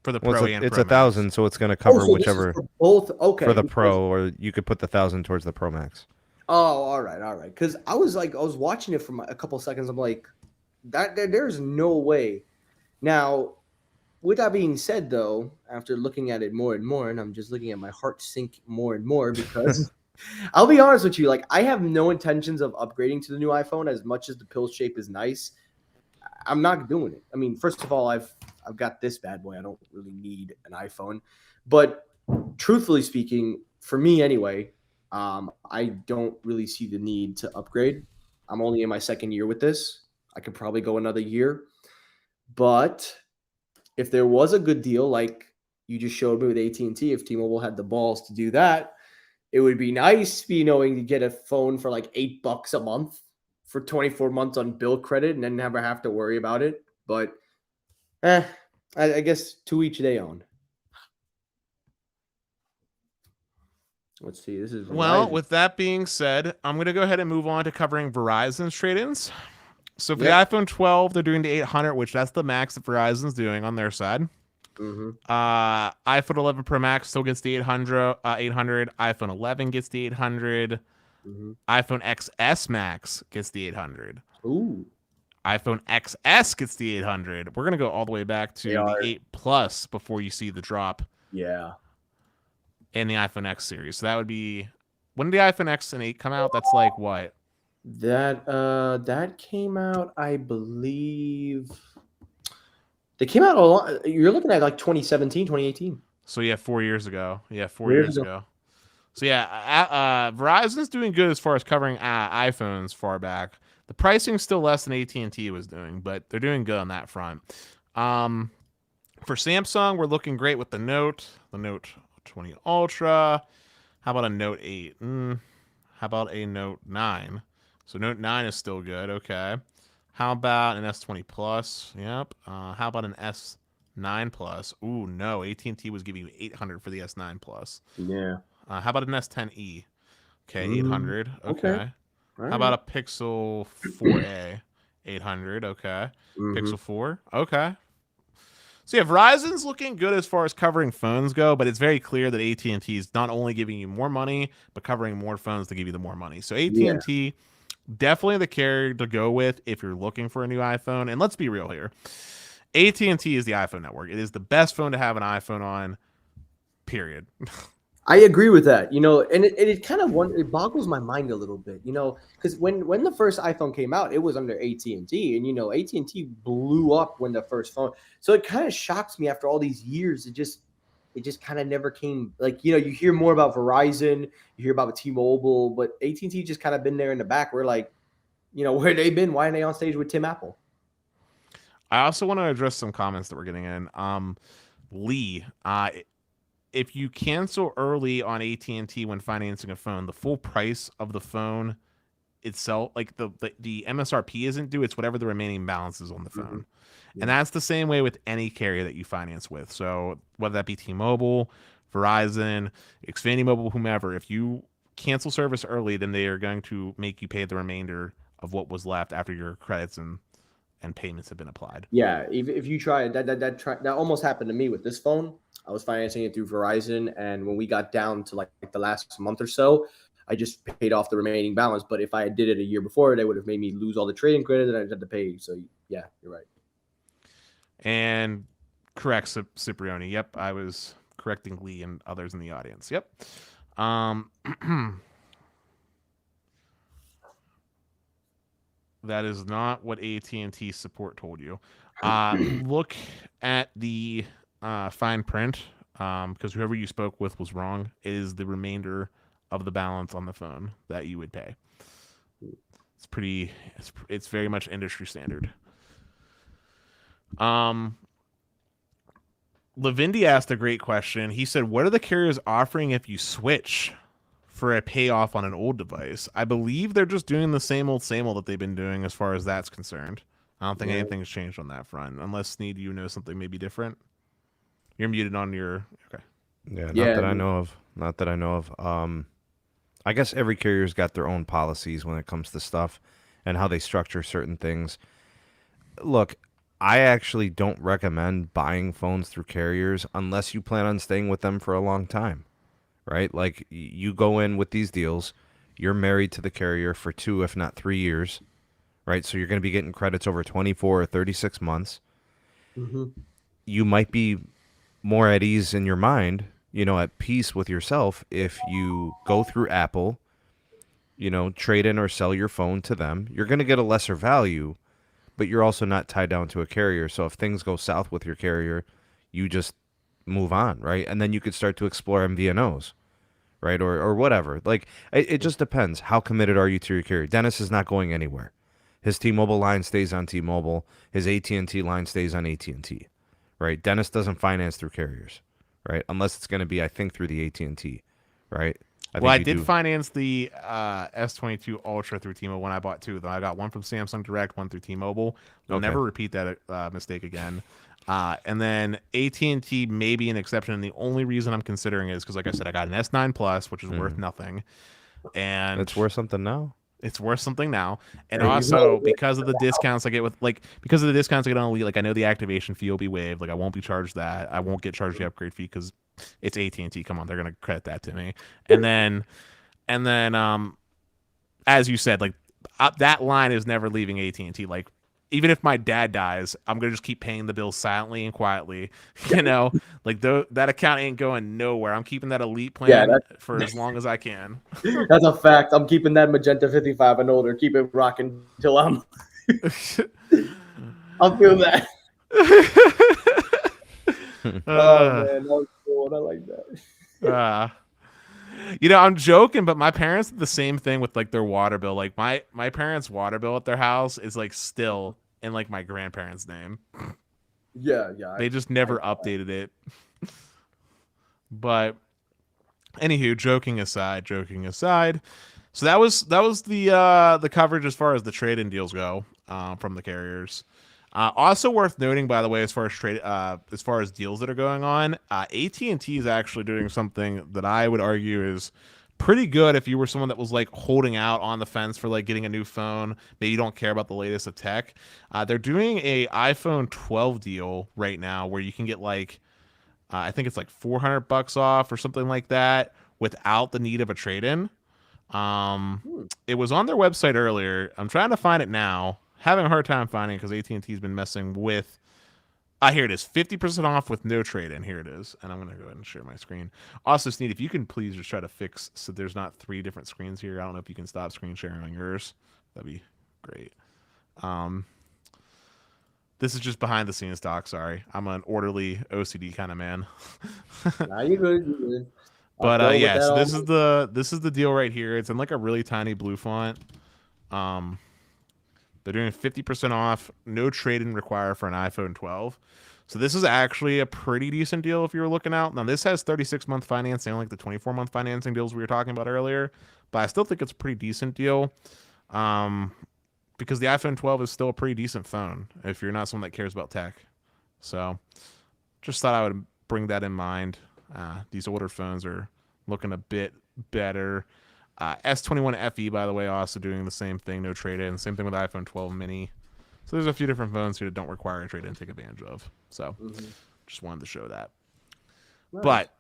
For the Pro and
it's
Pro
1,000,
Max.
so it's going to cover
so
whichever
for both. Okay,
for the Pro, or you could put the 1,000 towards the Pro Max.
Oh, all right. Because I was watching it for a couple seconds. I'm like, there's no way. Now, with that being said, though, after looking at it more and more, and I'm just looking at my heart sink more and more because I'll be honest with you, like I have no intentions of upgrading to the new iPhone as much as the pill shape is nice. I'm not doing it. I mean, first of all, I've got this bad boy. I don't really need an iPhone, but truthfully speaking, for me anyway, I don't really see the need to upgrade. I'm only in my second year with this. I could probably go another year, but if there was a good deal like you just showed me with AT&T, if T-Mobile had the balls to do that, it would be nice, knowing to get a phone for like $8 a month for 24 months on bill credit and then never have to worry about it. But I guess to each their own. Let's see. This is Verizon.
Well, with that being said, I'm going to go ahead and move on to covering Verizon's trade-ins. So for the iPhone 12, they're doing the 800, which that's the max that Verizon's doing on their side.
Mm-hmm.
iPhone 11 Pro Max still gets the 800. iPhone 11 gets the 800.
Mm-hmm.
iPhone XS Max gets the 800.
Ooh.
iPhone XS gets the 800. We're gonna go all the way back to the 8 Plus before you see the drop.
Yeah.
In the iPhone X series. So that would be, when did the iPhone X and 8 come out? That's like what?
That came out, I believe. They came out a lot. You're looking at like 2017, 2018.
So yeah, 4 years ago. Yeah, 4 years ago. So yeah, Verizon's doing good as far as covering iPhones far back. The pricing's still less than AT&T was doing, but they're doing good on that front. For Samsung, we're looking great with the Note 20 Ultra. How about a Note 8? How about a Note 9? So Note 9 is still good. Okay. How about an S20 Plus? Yep. How about an S9 Plus? Ooh, no. AT&T was giving you 800 for the S9 Plus.
Yeah.
How about an S10e? Okay, 800. Okay.
Right.
How about a Pixel 4a? 800. Okay. Pixel 4. Okay. So yeah, Verizon's looking good as far as covering phones go, but it's very clear that AT&T is not only giving you more money, but covering more phones to give you the more money. So AT&T, definitely the carrier to go with if you're looking for a new iPhone. And let's be real here. AT&T is the iPhone network. It is the best phone to have an iPhone on, period.
I agree with that, and it kind of it boggles my mind a little bit, because when the first iPhone came out, it was under AT&T, and AT&T blew up when the first phone. So it kind of shocks me after all these years. It just kind of never came. Like you hear more about Verizon, you hear about T-Mobile, but AT&T just kind of been there in the back. We're like, where they been? Why are they on stage with Tim Apple?
I also want to address some comments that we're getting in. Lee, if you cancel early on AT&T when financing a phone, the full price of the phone itself, like the MSRP isn't due. It's whatever the remaining balance is on the phone. Yeah. And that's the same way with any carrier that you finance with. So whether that be T-Mobile, Verizon, Xfinity Mobile, whomever, if you cancel service early, then they are going to make you pay the remainder of what was left after your credits and payments have been applied.
Yeah, if you try that almost happened to me with this phone. I was financing it through Verizon, and when we got down to like the last month or so, I just paid off the remaining balance. But if I did it a year before, they would have made me lose all the trading credit, and I had to pay. So yeah, you're right.
And correct, Cipriani. Yep, I was correcting Lee and others in the audience. Yep. That is not what AT&T support told you. Look at the fine print because whoever you spoke with was wrong. It is the remainder of the balance on the phone that you would pay. It's very much industry standard. Lavindy asked a great question. He said, "What are the carriers offering if you switch for a payoff on an old device?" I believe they're just doing the same old that they've been doing as far as that's concerned. I don't think anything's changed on that front, unless Sneed, you know something maybe different. You're muted on your. Okay.
Yeah, not that I know of. Not that I know of. I guess every carrier's got their own policies when it comes to stuff and how they structure certain things. Look, I actually don't recommend buying phones through carriers unless you plan on staying with them for a long time, right? Like, you go in with these deals, you're married to the carrier for 2, if not 3 years, right? So you're going to be getting credits over 24 or 36 months.
Mm-hmm.
You might be more at ease in your mind, at peace with yourself if you go through Apple, trade in or sell your phone to them. You're going to get a lesser value, but you're also not tied down to a carrier. So if things go south with your carrier, you just move on, right? And then you could start to explore MVNOs, right? Or whatever. Like, it just depends. How committed are you to your carrier? Dennis is not going anywhere. His T-Mobile line stays on T-Mobile. His AT&T line stays on AT&T, right? Dennis doesn't finance through carriers, right? Unless it's going to be, I think, through the AT&T, right?
I did finance the S22 Ultra through T-Mobile when I bought 2 of them. I got one from Samsung Direct, one through T-Mobile. I'll never repeat that mistake again. And then AT&T may be an exception, and the only reason I'm considering it is because, like I said, I got an S9 Plus, which is worth nothing. And
it's worth something now.
It's worth something now, and also because of the discounts I get because of the discounts I get on Elite, like I know the activation fee will be waived. Like I won't be charged that. I won't get charged the upgrade fee because it's AT&T. Come on, they're gonna credit that to me. And then, as you said, like that line is never leaving AT&T. Like even if my dad dies, I'm gonna just keep paying the bill silently and quietly. Like that account ain't going nowhere. I'm keeping that Elite plan for as long as I can.
That's a fact. I'm keeping that Magenta 55 and older. Keep it rocking till I'm. I'll feel that. Oh man, that was cool. I like that.
I'm joking, but my parents did the same thing with like their water bill. Like my parents' water bill at their house is like still in like my grandparents' name.
Yeah.
They just never updated it. But anywho, joking aside. So that was the coverage as far as the trade-in deals go from the carriers. Also worth noting, by the way, as far as deals that are going on, AT&T is actually doing something that I would argue is pretty good if you were someone that was like holding out on the fence for like getting a new phone. Maybe you don't care about the latest of tech. They're doing a iPhone 12 deal right now where you can get like I think it's like $400 off or something like that without the need of a trade-in. It was on their website earlier. I'm trying to find it now. Having a hard time finding it because AT&T's been messing with. Here it is, 50% off with no trade-in. Here it is, and I'm gonna go ahead and share my screen. Also, Sneed, if you can please just try to fix so there's not 3 different screens here. I don't know if you can stop screen sharing on yours. That'd be great. This is just behind the scenes talk. Sorry, I'm an orderly OCD kind of man.
Nah, you're good.
But so this is the deal right here. It's in like a really tiny blue font. They're doing 50% off, no trade-in required for an iPhone 12. So this is actually a pretty decent deal if you were looking out. Now this has 36-month financing, like the 24-month financing deals we were talking about earlier, but I still think it's a pretty decent deal. Because the iPhone 12 is still a pretty decent phone if you're not someone that cares about tech. So just thought I would bring that in mind. These older phones are looking a bit better. S21 FE, by the way, also doing the same thing, no trade-in. Same thing with iPhone 12 mini. So there's a few different phones here that don't require a trade-in to take advantage of. So just wanted to show that. Nice. But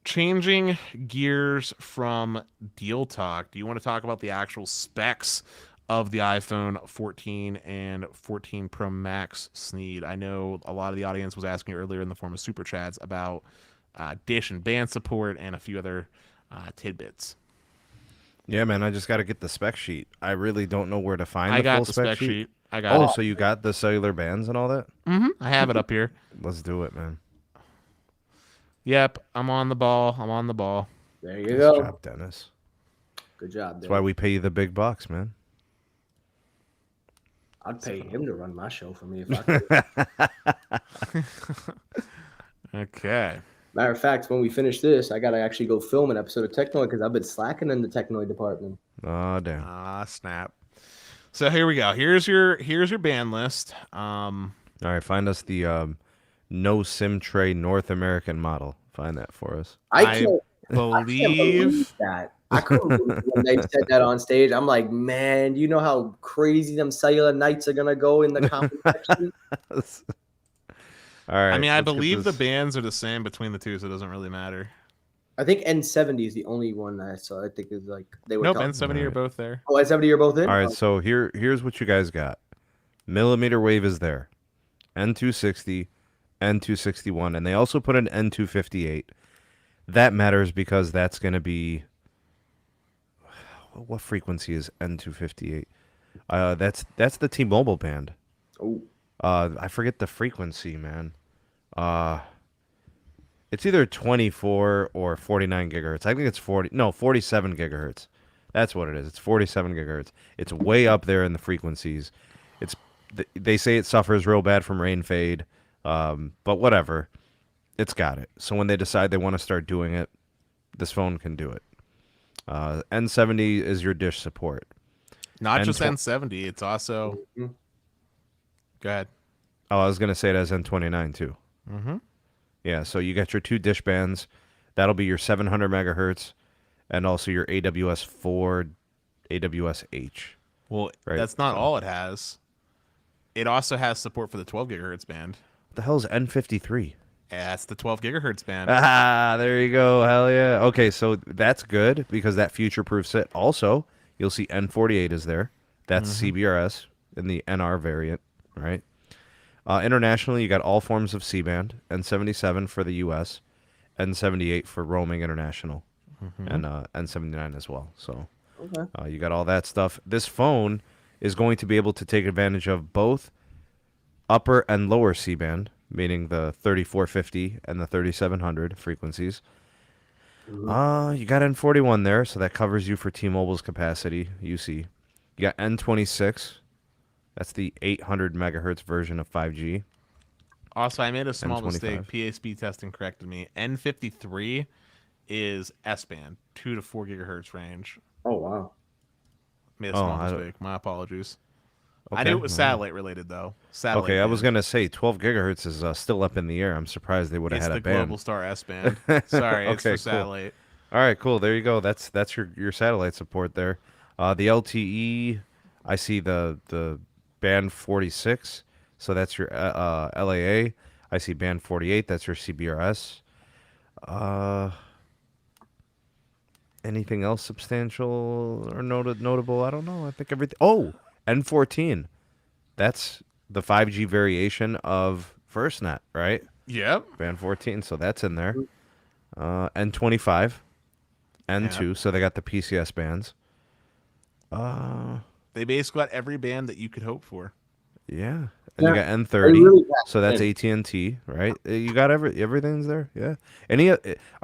changing gears from deal talk, do you want to talk about the actual specs of the iPhone 14 and 14 Pro Max, Sneed? I know a lot of the audience was asking earlier in the form of super chats about Dish and band support and a few other tidbits.
Yeah, man, I just got to get the spec sheet. I really don't know where to find the full spec sheet.
I got it.
Oh, so you got the cellular bands and all that?
Mm-hmm. I have it up here.
Let's do it, man.
Yep, I'm on the ball. I'm on the ball.
There you
Good
go.
job, Dennis.
Good job.
That's why we pay you the big bucks, man.
I'd pay him to run my show for me if I could.
Okay.
Matter of fact, when we finish this, I gotta actually go film an episode of Technoid because I've been slacking in the Technoid department.
Oh damn.
Snap. So here we go. Here's your band list.
All right, find us the no SIM tray North American model. Find that for us.
I can't believe
believe
that. I couldn't believe when they said that on stage. I'm like, man, do you know how crazy them cellular nights are gonna go in the comment section?
All right.
I mean, I believe the bands are the same between the two, so it doesn't really matter.
I think N70 is the only one that I saw. I think is like they were.
Nope, N70 are both there.
Oh, N70 you're both in.
All right, so here's what you guys got. Millimeter wave is there. N260, N261, and they also put an N258. That matters because that's going to be what frequency is N258? That's the T-Mobile band.
Oh.
I forget the frequency, man. It's either 24 or 49 gigahertz. I think it's 47 gigahertz. That's what it is. It's 47 gigahertz. It's way up there in the frequencies. They say it suffers real bad from rain fade, but whatever. It's got it. So when they decide they want to start doing it, this phone can do it. N70 is your dish support.
Not just N70. It's also... Go ahead.
Oh, I was going to say it as N29 too.
Mm-hmm.
Yeah, so you got your two dish bands. That'll be your 700 megahertz and also your AWS-4, AWS-H.
Well,
right?
That's not all it has. It also has support for the 12 gigahertz band.
What the hell is N53?
Yeah, that's the 12 gigahertz band.
Ah, there you go. Hell yeah. Okay, so that's good because that future-proofs it. Also, you'll see N48 is there. That's CBRS in the NR variant, right? Internationally, you got all forms of C-band, N77 for the U.S., N78 for roaming international, and N79 as well. So you got all that stuff. This phone is going to be able to take advantage of both upper and lower C-band, meaning the 3450 and the 3700 frequencies. You got N41 there, so that covers you for T-Mobile's capacity, UC. You got N26. That's the 800 megahertz version of 5G.
Also, I made a small
N25.
mistake. PASP testing corrected me. N53 is S-band, 2 to 4 gigahertz range.
Oh, wow.
Made a small mistake. My apologies.
Okay.
I knew it was satellite related, though. Satellite
okay, I
band.
was going to say 12 gigahertz is still up in the air. I'm surprised they would have had a band.
It's the Global Star S-band. Sorry, it's for satellite.
All right, cool. There you go. That's your satellite support there. The LTE, I see the band 46, so that's your LAA. I see band 48, that's your CBRS. Anything else substantial or notable? I don't know. I think everything. Oh, N14. That's the 5G variation of FirstNet, right?
Yep.
Band 14, so that's in there. N25, N2, so they got the PCS bands.
They basically got every band that you could hope for.
Yeah. And you got N30,
really
so that's AT&T, right? You got everything's there, yeah.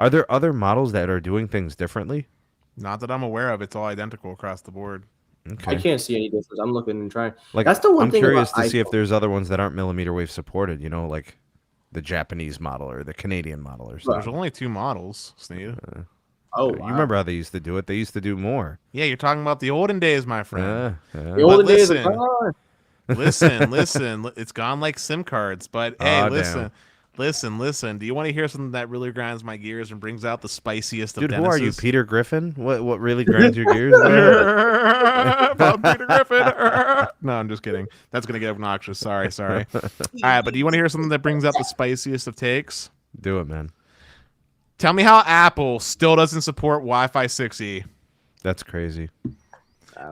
Are there other models that are doing things differently?
Not that I'm aware of. It's all identical across the board.
Okay.
I can't see any difference. I'm looking and trying.
Like,
that's the one
I'm
thing
curious
about
to see if
iPhone.
there's other ones that aren't millimeter wave supported, like the Japanese model or the Canadian model or something.
There's only 2 models, Sneed.
Oh,
You remember how they used to do it? They used to do more.
Yeah, you're talking about the olden days, my friend.
The olden days are gone.
Listen. It's gone like SIM cards. But hey,
damn.
listen. Do you want to hear something that really grinds my gears and brings out the spiciest of
Dude, who are you,
Dennis's?
Peter Griffin? What really grinds your gears?
I'm Peter Griffin. No, I'm just kidding. That's gonna get obnoxious. Sorry. All right, but do you want to hear something that brings out the spiciest of takes?
Do it, man.
Tell me how Apple still doesn't support Wi-Fi 6E.
That's crazy.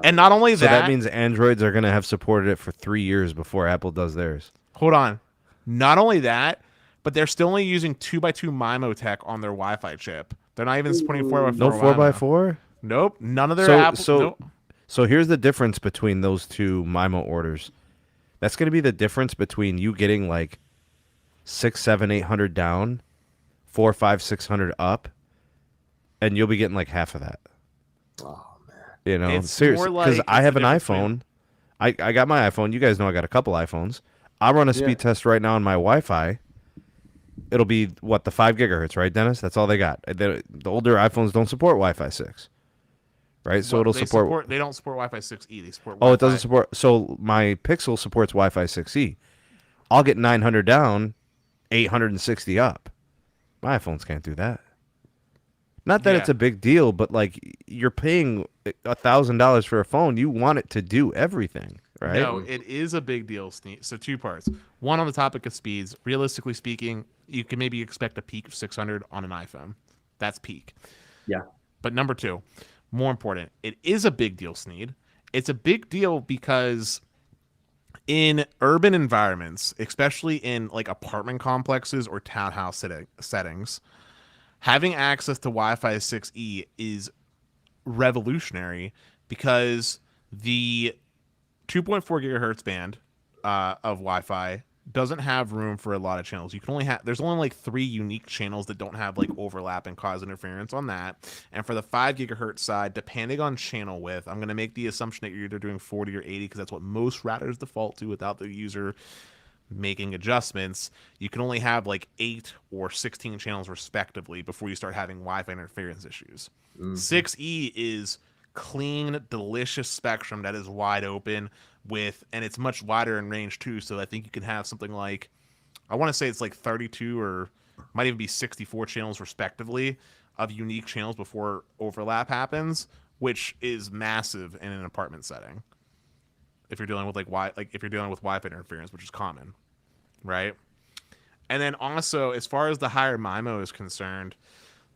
And not only
So that means Androids are going to have supported it for 3 years before Apple does theirs.
Hold on. Not only that, but they're still only using 2x2 MIMO tech on their Wi-Fi chip. They're not even supporting 4x4.
No 4x4?
Nope. None of their Apple. Nope.
So here's the difference between those two MIMO orders. That's going to be the difference between you getting like 600, 700, 800 down 4, 5, 600 up, and you'll be getting like half of that.
Oh man.
You know,
It's
seriously,
more
because
like
I
it's
have
the
an
difference
iPhone.
between-
I got my iPhone. You guys know I got a couple iPhones. I run a
Yeah.
speed test right now on my Wi-Fi. It'll be what, the 5 gigahertz, right, Dennis? That's all they got. The older iPhones don't support Wi-Fi 6, right? So
Well,
it'll
they
support.
They don't support Wi-Fi 6E. They support.
Oh,
Wi-Fi.
it doesn't support. So my Pixel supports Wi-Fi 6E. I'll get 900 down, 860 up. My iPhones can't do that. Not that
Yeah.
it's a big deal, but like you're paying $1,000 for a phone, you want it to do everything, right?
No, it is a big deal, Sneak. So 2 parts. One, on the topic of speeds. Realistically speaking, you can maybe expect a peak of 600 on an iPhone. That's peak.
Yeah.
But number 2, more important, it is a big deal, Sneed. It's a big deal because in urban environments, especially in like apartment complexes or townhouse settings, having access to Wi-Fi 6E is revolutionary because the 2.4 gigahertz band of Wi-Fi doesn't have room for a lot of channels. You can only have, there's only like 3 unique channels that don't have like overlap and cause interference on that. And for the 5 gigahertz side, depending on channel width, I'm going to make the assumption that you're either doing 40 or 80 because that's what most routers default to without the user making adjustments. You can only have like 8 or 16 channels respectively before you start having Wi-Fi interference issues. 6E is clean, delicious spectrum that is wide open with, and it's much wider in range too. So I think you can have something like, I want to say it's like 32 or might even be 64 channels respectively of unique channels before overlap happens, which is massive in an apartment setting. If you're dealing with if you're dealing with Wi-Fi interference, which is common, right? And then also, as far as the higher MIMO is concerned,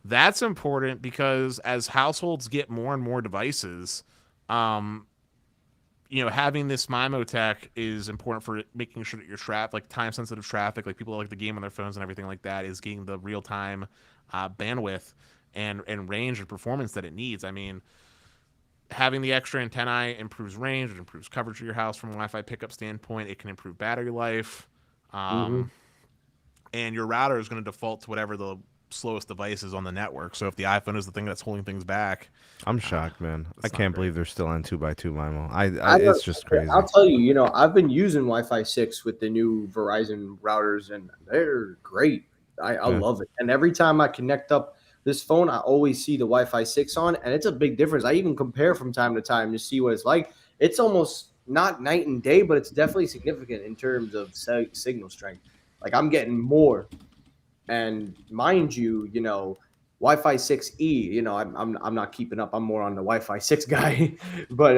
that's important because as households get more and more devices, having this MIMO tech is important for making sure that your traffic, like time-sensitive traffic, like people that like the game on their phones and everything like that, is getting the real-time bandwidth and range and performance that it needs. I mean, having the extra antennae improves range, it improves coverage of your house from a Wi-Fi pickup standpoint. It can improve battery life. And your router is going to default to whatever the slowest device is on the network. So if the iPhone is the thing that's holding things back,
I'm shocked, man. I can't believe they're still on 2x2 MIMO. It's just crazy.
I'll tell you, I've been using Wi-Fi 6 with the new Verizon routers, and they're great. I love it. And every time I connect up this phone, I always see the Wi-Fi 6 on, and it's a big difference. I even compare from time to time to see what it's like. It's almost not night and day, but it's definitely significant in terms of signal strength. Like I'm getting more. And mind you, Wi-Fi 6E, I'm not keeping up. I'm more on the Wi-Fi 6 guy. But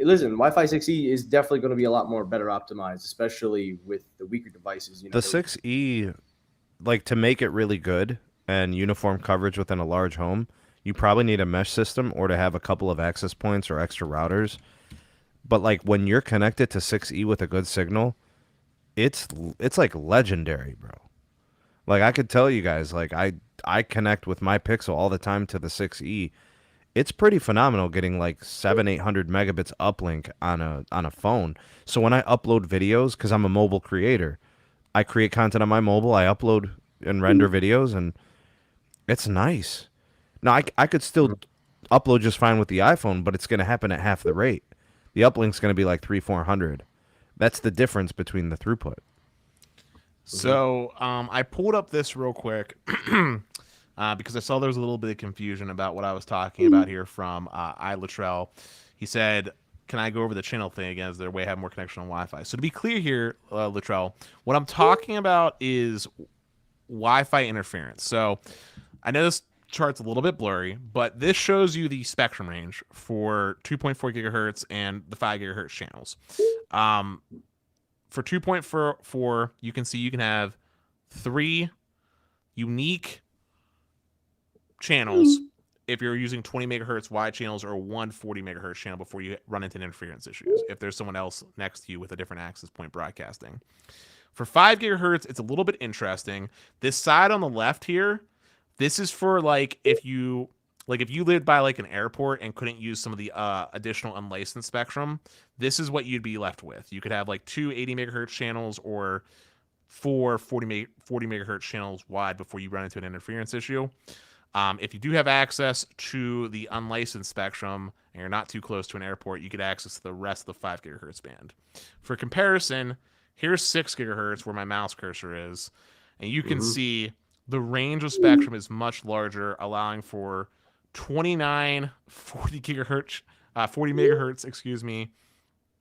listen, Wi-Fi 6E is definitely going to be a lot more better optimized, especially with the weaker devices.
The 6E, like to make it really good and uniform coverage within a large home, you probably need a mesh system or to have a couple of access points or extra routers. But like when you're connected to 6E with a good signal, it's like legendary, bro. Like I could tell you guys, like I connect with my Pixel all the time to the 6E. It's pretty phenomenal getting like 700-800 megabits uplink on a phone. So when I upload videos, because I'm a mobile creator, I create content on my mobile, I upload and render videos, and it's nice. Now I could still upload just fine with the iPhone, but it's going to happen at half the rate. The uplink's going to be like 300-400. That's the difference between the throughput.
So I pulled up this real quick because I saw there was a little bit of confusion about what I was talking about here from iLatrell. He said, can I go over the channel thing again? Is there a way to have more connection on Wi-Fi? So to be clear here, Latrell, what I'm talking about is Wi-Fi interference. So I know this chart's a little bit blurry, but this shows you the spectrum range for 2.4 gigahertz and the 5 gigahertz channels. For 2.4, you can see you can have 3 unique channels if you're using 20 megahertz wide channels or one 40 megahertz channel before you run into interference issues if there's someone else next to you with a different access point broadcasting. For 5 gigahertz, it's a little bit interesting. This side on the left here, this is for like if you lived by like an airport and couldn't use some of the additional unlicensed spectrum, this is what you'd be left with. You could have like 2 80 megahertz channels or for 40 megahertz channels wide before you run into an interference issue. If you do have access to the unlicensed spectrum and you're not too close to an airport, you get access to the rest of the 5 gigahertz band. For comparison, here's 6 gigahertz where my mouse cursor is, and you can see the range of spectrum is much larger, allowing for 29 40 gigahertz 40 megahertz,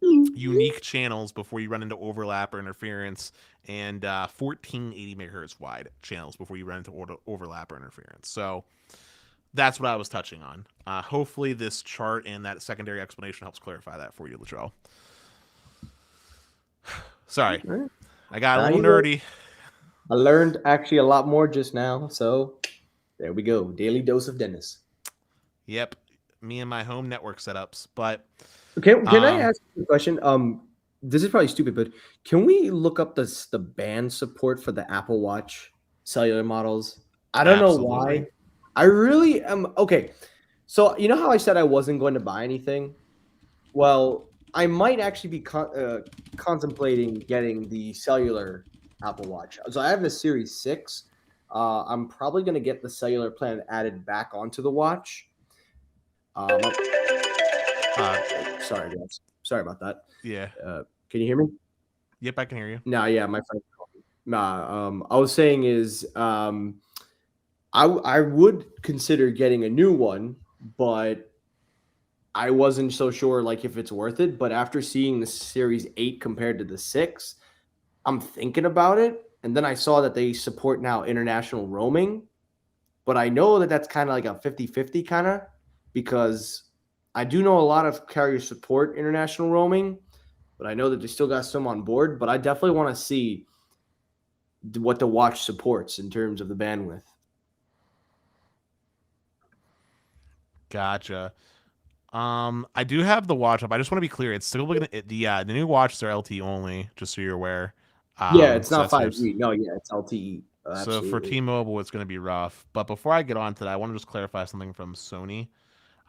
unique channels before you run into overlap or interference, and 14 80 megahertz wide channels before you run into overlap or interference. So that's what I was touching on. Hopefully this chart and that secondary explanation helps clarify that for you, Latrell. Sorry, I got a little nerdy.
I learned actually a lot more just now, so there we go. Daily dose of Dennis.
Yep, me and my home network setups. But
can I ask you a question? This is probably stupid, but can we look up the band support for the Apple Watch cellular models? I don't know why. I really am. Okay, so you know how I said I wasn't going to buy anything? Well, I might actually be contemplating getting the cellular Apple Watch. So I have the Series 6. I'm probably going to get the cellular plan added back onto the watch. Sorry, guys. Sorry about that.
Yeah.
Can you hear me?
Yep, I can hear you.
No, yeah, my friend called me. I was saying is I would consider getting a new one, but I wasn't so sure like if it's worth it. But after seeing the Series 8 compared to the 6, I'm thinking about it. And then I saw that they support now international roaming. But I know that that's kind of like a 50-50 kind of, because I do know a lot of carriers support international roaming, but I know that they still got some on board. But I definitely want to see what the watch supports in terms of the bandwidth.
Gotcha. I do have the watch up. I just want to be clear. It's still looking at the new watches are LTE only, just so you're aware.
Yeah, it's not 5G. No, yeah, it's LTE.
So for T-Mobile, it's going to be rough. But before I get on to that, I want to just clarify something from Sony.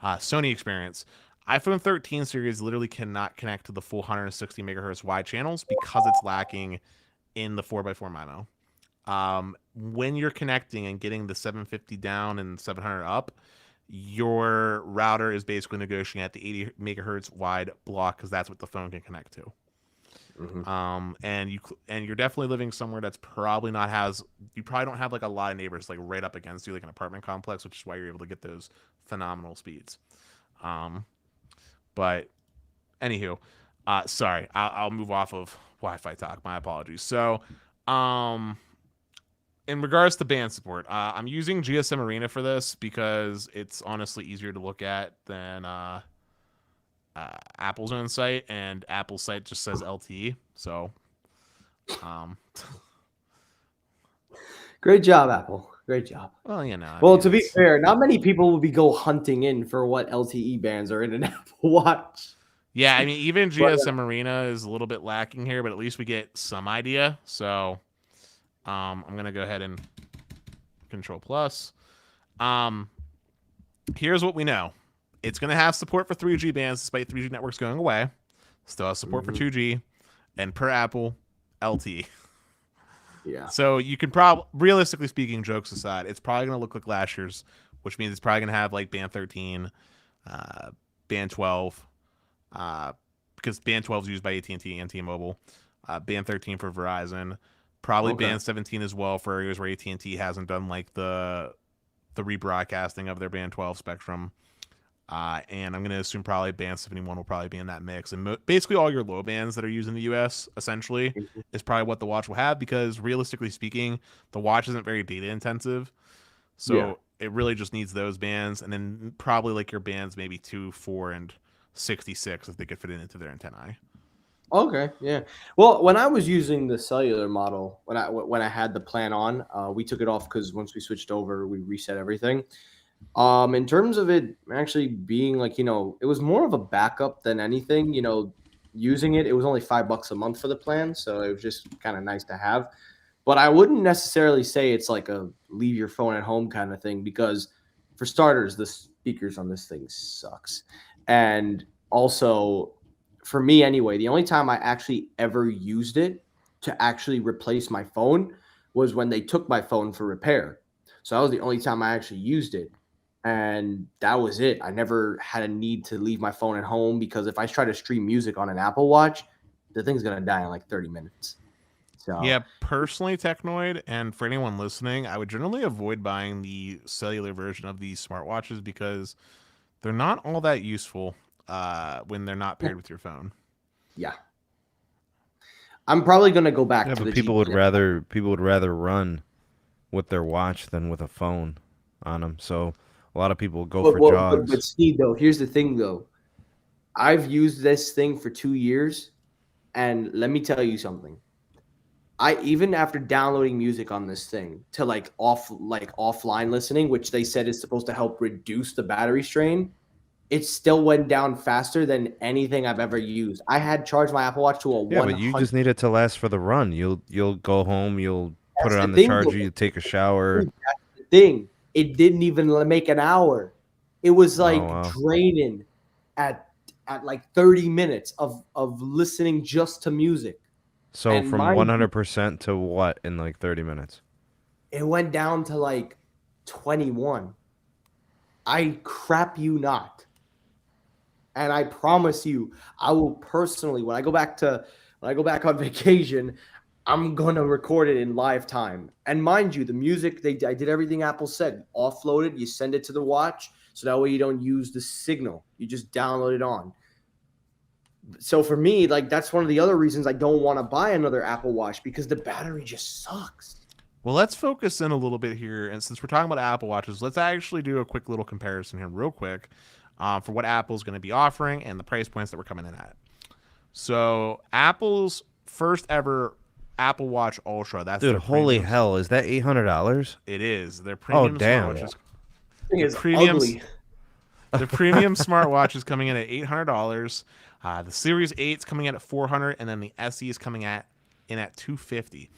Sony experience. iPhone 13 series literally cannot connect to the full 160 megahertz wide channels because it's lacking in the 4x4 MIMO. When you're connecting and getting the 750 down and 700 up, your router is basically negotiating at the 80 megahertz wide block because that's what the phone can connect to. And you're definitely living somewhere that's probably you probably don't have like a lot of neighbors like right up against you, like an apartment complex, which is why you're able to get those phenomenal speeds. But anywho, sorry, I'll move off of Wi-Fi talk. My apologies. So, in regards to band support, I'm using GSM Arena for this because it's honestly easier to look at than Apple's own site, and Apple's site just says LTE. So,
great job, Apple. Great job.
Well, you know.
Well, to be fair, not many people will be go hunting in for what LTE bands are in an Apple Watch.
Yeah, I mean, even GSM Arena is a little bit lacking here, but at least we get some idea. So, I'm gonna go ahead and Control Plus. Here's what we know. It's going to have support for 3G bands despite 3G networks going away. Still has support for 2G. And per Apple, LTE.
Yeah.
So you can realistically speaking, jokes aside, it's probably going to look like last year's, which means it's probably going to have like band 13, band 12, because band 12 is used by AT&T and T-Mobile, band 13 for Verizon, probably band 17 as well for areas where AT&T hasn't done like the rebroadcasting of their band 12 spectrum. And I'm going to assume probably band 71 will probably be in that mix. And basically all your low bands that are used in the US, essentially, is probably what the watch will have, because realistically speaking, the watch isn't very data intensive. So it really just needs those bands. And then probably like your bands, maybe 2, 4, and 66 if they could fit it into their antennae.
Okay, yeah. Well, when I was using the cellular model, when I had the plan on, we took it off because once we switched over, we reset everything. In terms of it actually being like, it was more of a backup than anything, using it was only $5 a month for the plan. So it was just kind of nice to have, but I wouldn't necessarily say it's like a leave your phone at home kind of thing, because for starters, the speakers on this thing sucks. And also for me anyway, the only time I actually ever used it to actually replace my phone was when they took my phone for repair. So that was the only time I actually used it. And that was it. I never had a need to leave my phone at home because if I try to stream music on an Apple Watch, the thing's going to die in like 30 minutes. So,
Yeah, personally, Technoid, and for anyone listening, I would generally avoid buying the cellular version of these smartwatches because they're not all that useful when they're not paired with your phone.
yeah. I'm probably going to go back
Yeah,
to
but
the
people would rather run with their watch than with a phone on them. So a lot of people go for
But
jogs.
Steve, though, here's the thing, though. I've used this thing for 2 years, and let me tell you something. I even after downloading music on this thing to like offline listening, which they said is supposed to help reduce the battery strain, it still went down faster than anything I've ever used. I had charged my Apple Watch to a
Yeah, but you
100.
just need it to last for the run. You'll go home, you'll put
That's
it
the
on the
thing,
charger,
though.
you take a shower.
That's the thing. It didn't even make an hour. It was
Oh
like
wow.
draining at like 30 minutes of listening just to music.
So
And
from
mind you,
100% to what in like 30 minutes?
it went down to like 21. I crap you not. And I promise you, I will personally, when I go back on vacation, I'm gonna record it in live time. And mind you, the music I did everything Apple said. Offload it, you send it to the watch, so that way you don't use the signal. You just download it on. So for me, like that's one of the other reasons I don't want to buy another Apple Watch because the battery just sucks.
Well, let's focus in a little bit here. And since we're talking about Apple Watches, let's actually do a quick little comparison here, real quick, for what Apple's going to be offering and the price points that we're coming in at. So, Apple's first ever Apple Watch Ultra. That's
Dude,
their
holy
premium.
hell, is that $800?
It is their
Oh,
premium
damn.
smartwatch.
Thing
The
is
premium,
ugly.
the premium smartwatch is coming in at $800. The Series 8 is coming in at $400, and then the SE is coming in at $250.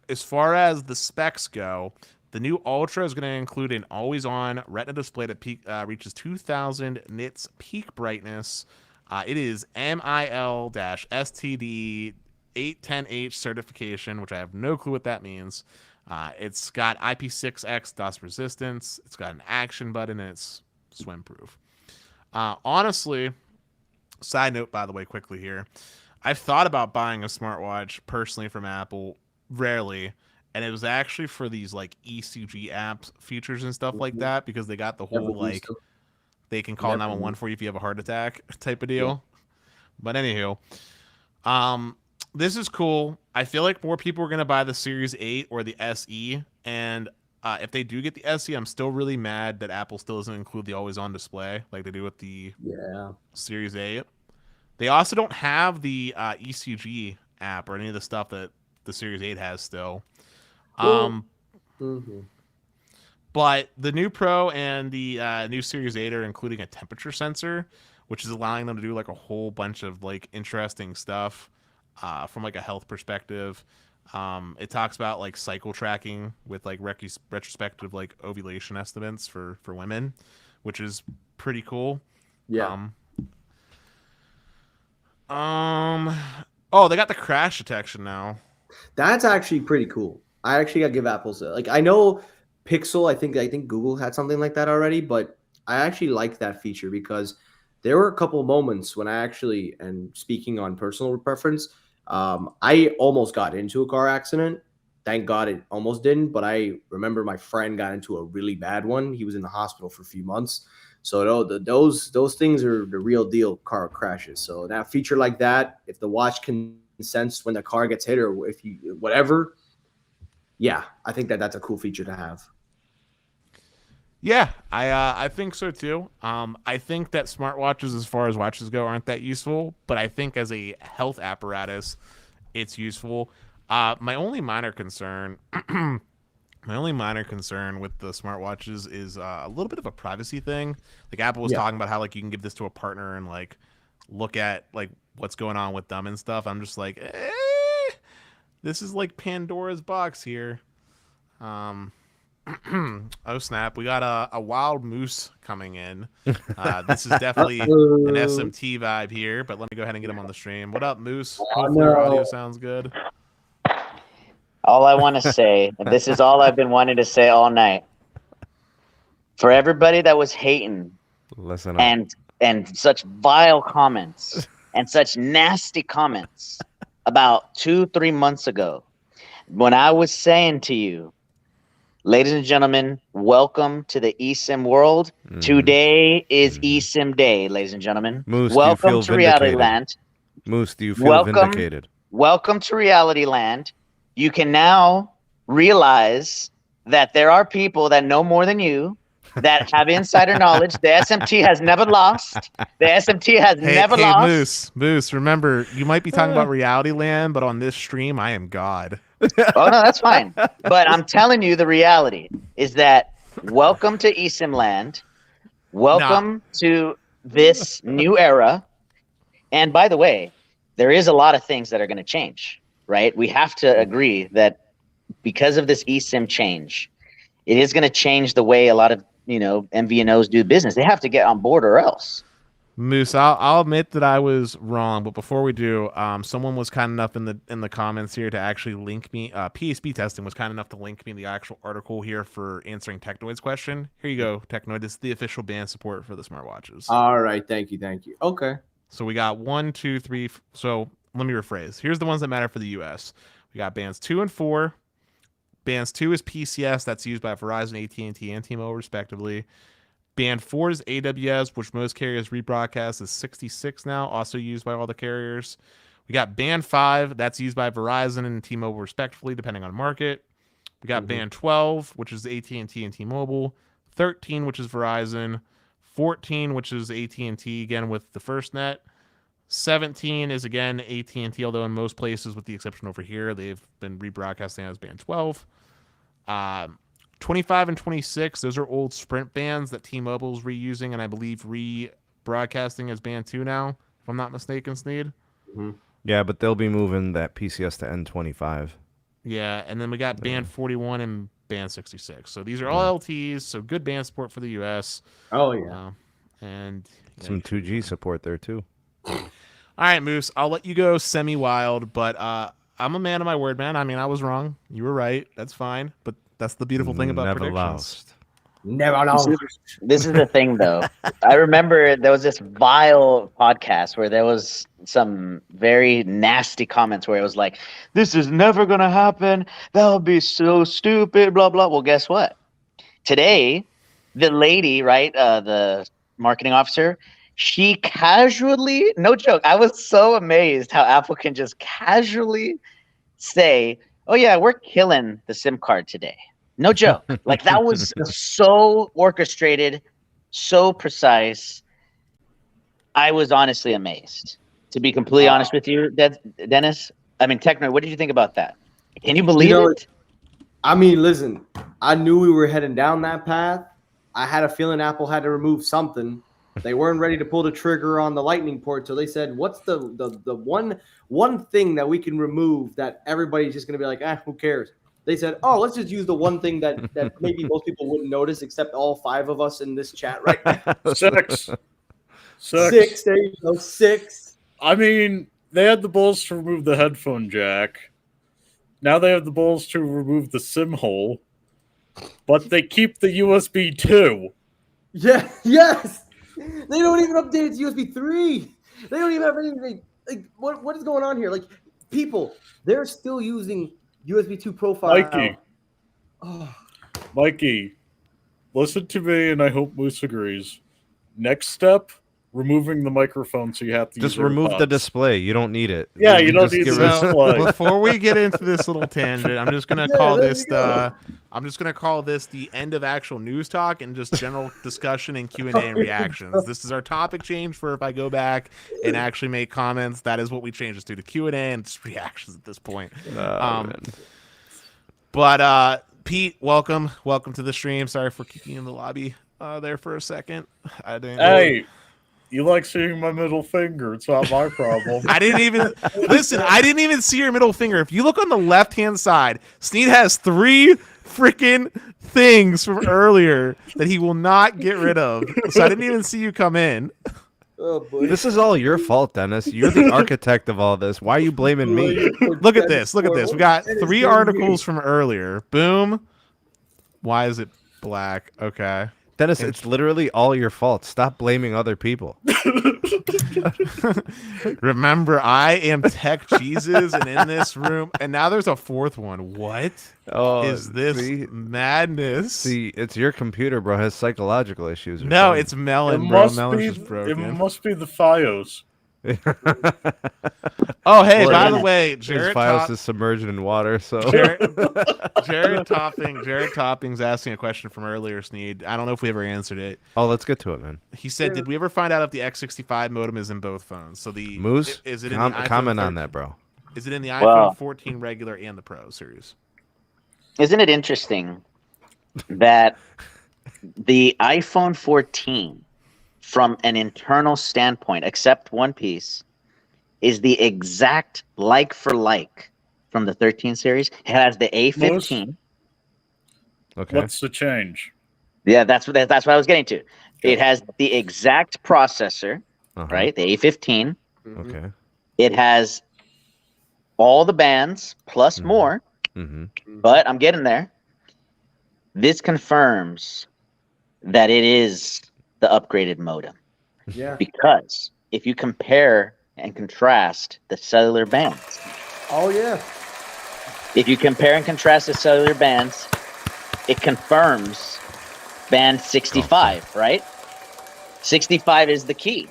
As far as the specs go, the new Ultra is going to include an always-on Retina display that reaches 2,000 nits peak brightness. It is MIL-STD 810H certification, which I have no clue what that means. It's got IP6X dust resistance. It's got an action button, and it's swim-proof. Honestly, side note, by the way, quickly here, I've thought about buying a smartwatch personally from Apple, rarely, and it was actually for these like ECG apps features and stuff like that because they got the
Never
whole
used
like
to.
they can call
Never
911
used.
for you if you have a heart attack type of
Yeah.
deal. But anywho, um, this is cool. I feel like more people are gonna buy the Series 8 or the SE, and if they do get the SE, I'm still really mad that Apple still doesn't include the always-on display like they do with the
Yeah.
Series 8. They also don't have the ECG app or any of the stuff that the Series 8 has still.
Well,
Um,
mm-hmm.
but the new Pro and the new Series 8 are including a temperature sensor, which is allowing them to do like a whole bunch of like interesting stuff from like a health perspective. It talks about like cycle tracking with like retrospective like ovulation estimates for women, which is pretty cool.
Yeah.
Um, um, oh, they got the crash detection now.
That's actually pretty cool. I actually gotta give Apple's like I know Pixel, I think Google had something like that already, but I actually like that feature because there were a couple moments when I actually, and speaking on personal preference, I almost got into a car accident. Thank God it almost didn't, but I remember my friend got into a really bad one. He was in the hospital for a few months. So those things are the real deal car crashes. So that feature like that, if the watch can sense when the car gets hit or if you whatever, yeah, I think that's a cool feature to have.
Yeah, I think so too. I think that smartwatches, as far as watches go, aren't that useful, but I think as a health apparatus, it's useful. My only minor concern, my only minor concern with the smartwatches is a little bit of a privacy thing. Like Apple was
Yeah.
talking about how like you can give this to a partner and like look at like what's going on with them and stuff. I'm just like, this is like Pandora's box here. Um, Oh snap! We got a wild moose coming in. This is definitely an
Uh-oh.
SMT vibe here, but let me go ahead and get him on the stream. What up, Moose?
Oh,
Hopefully our audio
no.
sounds good.
All I want to say, and this is all I've been wanting to say all night, for everybody that was hating
Listen up.
and such vile comments and such nasty comments about 2-3 months ago, when I was saying to you, ladies and gentlemen, welcome to the eSIM world. Today is eSIM day, ladies and gentlemen.
Moose,
welcome
do you feel
to Reality
vindicated?
Land.
Moose, do you feel vindicated?
Welcome to Reality Land. You can now realize that there are people that know more than you, that have insider knowledge. The SMT has never lost. The SMT has never lost.
Moose, remember, you might be talking about Reality Land, but on this stream, I am God.
Oh, no, that's fine. But I'm telling you, the reality is that welcome to eSIM Land. Welcome to this new era. And by the way, there is a lot of things that are going to change, right? We have to agree that because of this eSIM change, it is going to change the way a lot of, MVNOs do business. They have to get on board or else.
Moose, I'll admit that I was wrong, but before we do, someone was kind enough in the comments here to actually link me. PSP Testing was kind enough to link me the actual article here for answering Technoid's question. Here you go, Technoid. This is the official band support for the smartwatches.
All right, thank you. Okay.
So we got 1, 2, 3. So let me rephrase. Here's the ones that matter for the U.S. We got bands 2 and 4. Bands 2 is PCS. That's used by Verizon, AT&T, and T-Mobile, respectively. Band 4 is AWS, which most carriers rebroadcast as 66 now, also used by all the carriers. We got Band 5. That's used by Verizon and T-Mobile, respectively, depending on market. We got Band 12, which is AT&T and T-Mobile. 13, which is Verizon. 14, which is AT&T, again, with the FirstNet. 17 is, again, AT&T, although in most places, with the exception over here, they've been rebroadcasting as Band 12. 25 and 26, those are old Sprint bands that T-Mobile's reusing and I believe rebroadcasting as Band 2 now, if I'm not mistaken, Sneed.
Yeah, but they'll be moving that PCS to N25.
Yeah, and then we got Band 41 and Band 66. So these are all LTs, so good band support for the U.S.
Oh, yeah.
And
some 2G support there, too.
All right, Moose, I'll let you go semi-wild, but I'm a man of my word, man. I mean, I was wrong. You were right. That's fine. But that's the beautiful thing about
Never
predictions.
lost.
Never lost.
This is the thing, though. I remember there was this vile podcast where there was some very nasty comments where it was like, this is never going to happen. That would be so stupid, blah, blah. Well, guess what? Today, the lady, right, the marketing officer, she casually, no joke, I was so amazed how Apple can just casually say, oh, yeah, we're killing the SIM card today. No joke. Like, that was so orchestrated, so precise. I was honestly amazed. To be completely honest with you, Dennis, I mean, Techno, what did you think about that? Can you believe it?
I mean, listen, I knew we were heading down that path. I had a feeling Apple had to remove something. They weren't ready to pull the trigger on the Lightning port, so they said, what's the one thing that we can remove that everybody's just going to be like, who cares? They said, oh, let's just use the one thing that maybe most people wouldn't notice except all 5 of us in this chat right now.
Six.
There you go, 6.
I mean, they had the balls to remove the headphone jack. Now they have the balls to remove the SIM hole. But they keep the USB 2.
Yeah, yes. They don't even update it to USB 3. They don't even have anything. Like, what is going on here? Like, people, they're still using USB 2 profile.
Mikey, listen to me, and I hope Moose agrees. Next step, removing the microphone so you have to
just
use
remove
AirPods.
the display. You don't need it.
Yeah, you don't need
get
the
rid of-
display.
Before we get into this little tangent, I'm just gonna call this the end of actual news talk and just general discussion and Q&A and reactions. This is our topic change for if I go back and actually make comments. That is what we change this to Q&A and just reactions at this point. But Pete, welcome to the stream. Sorry for keeping you in the lobby there for a second. I didn't.
Hey. You like seeing my middle finger. It's not my problem.
I didn't even see your middle finger. If you look on the left-hand side, Sneed has 3 freaking things from earlier that he will not get rid of. So I didn't even see you come in.
Oh boy.
This is all your fault, Dennis. You're the architect of all this. Why are you blaming me?
Look at this. Look at this. We got 3 articles from earlier. Boom. Why is it black? Okay.
Dennis, it's literally all your fault. Stop blaming other people.
Remember, I am Tech Jesus, and in this room, and now there's a 4th one. What is this madness?
See, it's your computer, bro. It has psychological issues.
No, it's Melon, bro. Melon's just broken.
It must be the FiOS.
Oh, hey,
Well,
by the way,
his
Jared
files is submerged in water, so
Jared Topping's asking a question from earlier, Sneed. I don't know if we ever answered it.
Oh, let's get to it, man.
He said, "Did we ever find out if the X65 modem is in both phones?" So the
Moose,
is it in the iPhone
comment on that, bro.
Is it in the iPhone 14 regular and the Pro series?
Isn't it interesting that the iPhone 14, from an internal standpoint, except one piece, is the exact like for like from the 13 series? It has the A15.
Okay.
What's the change?
Yeah, that's what I was getting to. It has the exact processor, right? The A15.
Okay.
It has all the bands plus more, but I'm getting there. This confirms that it is the upgraded modem.
Yeah.
Because if you compare and contrast the cellular bands.
Oh, yeah.
If you compare and contrast the cellular bands, it confirms band 65, right? 65 is the key.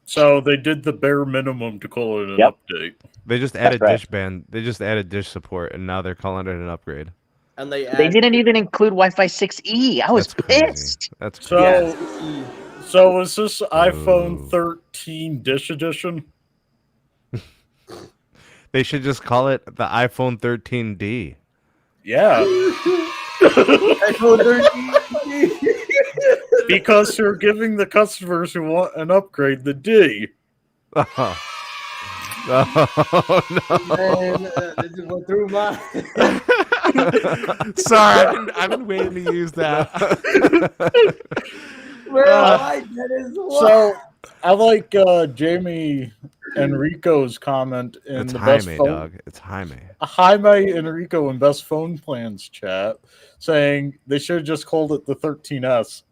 So they did the bare minimum to call it an update.
They just added
right.
dish band. They just added dish support, and now they're calling it an upgrade.
And they
didn't even include Wi-Fi 6E. I was pissed.
That's crazy.
So is this iPhone 13 Dish Edition?
They should just call it the iPhone 13D.
Yeah.
iPhone 13.
Because you're giving the customers who want an upgrade the D.
Oh, no.
Man, this just went through my...
Sorry, I've been waiting to use that.
So I like Jamie Enrico's comment in
It's
the
Jaime,
best phone.
dog. It's Jaime.
Jaime Enrico in Best Phone Plans chat saying they should have just called it the 13S.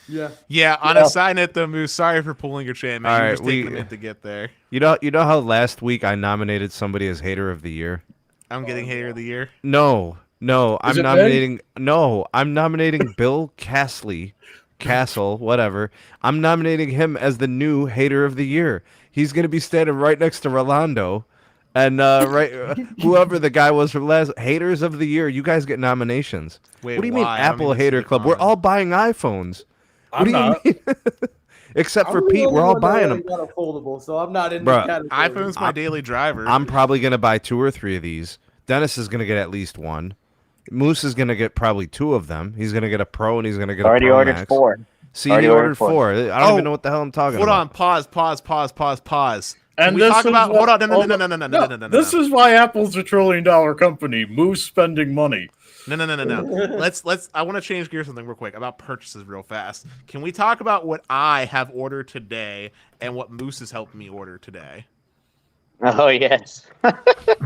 Yeah. On a side note, though, Moose, sorry for pulling your chain, man.
All
You
right,
just taking a minute to get there.
You know how last week I nominated somebody as Hater of the Year?
I'm getting Hater of the Year.
No, I'm nominating. No, I'm nominating Bill Castle, whatever. I'm nominating him as the new Hater of the Year. He's gonna be standing right next to Rolando, and whoever the guy was from last Haters of the Year. You guys get nominations.
Wait,
what do you mean
why?
Apple Hater Club? We're all buying iPhones.
I'm not.
You mean? Except for Pete, we're all buying them.
Got a foldable, so I'm not in
Bruh,
the category.
iPhone's my daily driver.
I'm probably gonna buy 2 or 3 of these. Dennis is gonna get at least 1. Moose is gonna get probably 2 of them. He's gonna get a Pro and he's gonna get
Already
a Pro
ordered
Max.
4.
See, he ordered 4. I don't even know what the hell I'm talking
Hold
about.
on, pause.
And
we talk about hold on, no.
This is why Apple's a $1 trillion company. Moose spending money.
No. Let's. I want to change gears something real quick about purchases real fast. Can we talk about what I have ordered today and what Moose has helped me order today?
Oh yes.
All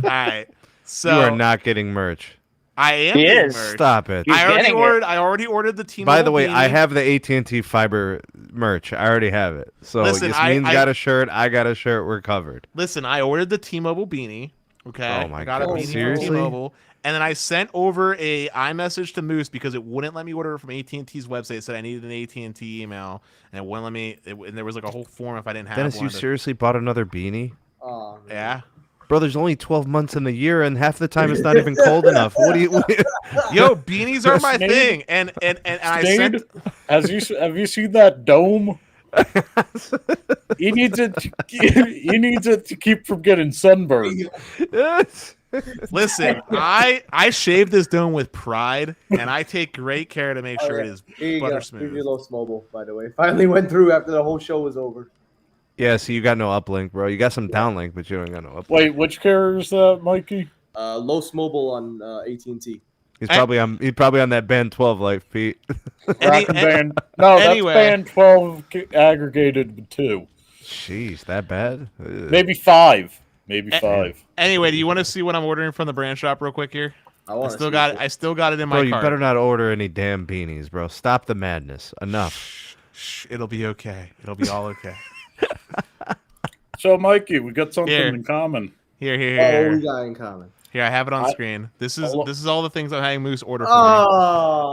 right. So
You are not getting merch.
I am.
He
getting
is.
merch.
Stop it.
He's getting it.
I already ordered the T-Mobile.
By the way,
beanie.
I have the AT&T fiber merch. I already have it. So
Listen,
Yasmin's got a shirt. I got a shirt. We're covered.
Listen, I ordered the T-Mobile beanie. Okay.
Oh my
I got
God.
a beanie
Seriously?
from T-Mobile, and then I sent over a iMessage to Moose because it wouldn't let me order it from AT&T's website. It said I needed an AT&T email, and it wouldn't let me. And there was like a whole form if I didn't have
Dennis,
one.
you seriously bought another beanie?
Oh, man.
Yeah.
Bro, there's only 12 months in the year, and half the time it's not even cold enough. What do you?
Yo, beanies are my
Sneed?
thing, and I
Sneed,
sent.
have you seen that dome? He needs it. He needs it to keep from getting sunburned.
Listen, I shaved this dome with pride, and I take great care to make sure it is
Here you
butter
go.
smooth.
Here's your Los Mobile, by the way. Finally went through after the whole show was over.
Yeah, so you got no uplink, bro. You got some downlink, but you don't got no uplink.
Wait, which carrier is that, Mikey?
Los Mobile on AT&T.
He's probably on that band 12 life, Pete.
Rakuten band. No,
anyway.
that's band 12 aggregated with 2.
Jeez, that bad? Ugh.
Maybe 5. Maybe 5.
Anyway, do you want to see what I'm ordering from the brand shop real quick here? I still got it in my
Bro, you
cart.
better not order any damn beanies, bro. Stop the madness. Enough.
Shh, it'll be okay. It'll be all okay.
So, Mikey, we got something in common.
Here.
What we got in common?
Here, I have it on screen. This is all the things I'm having Moose order for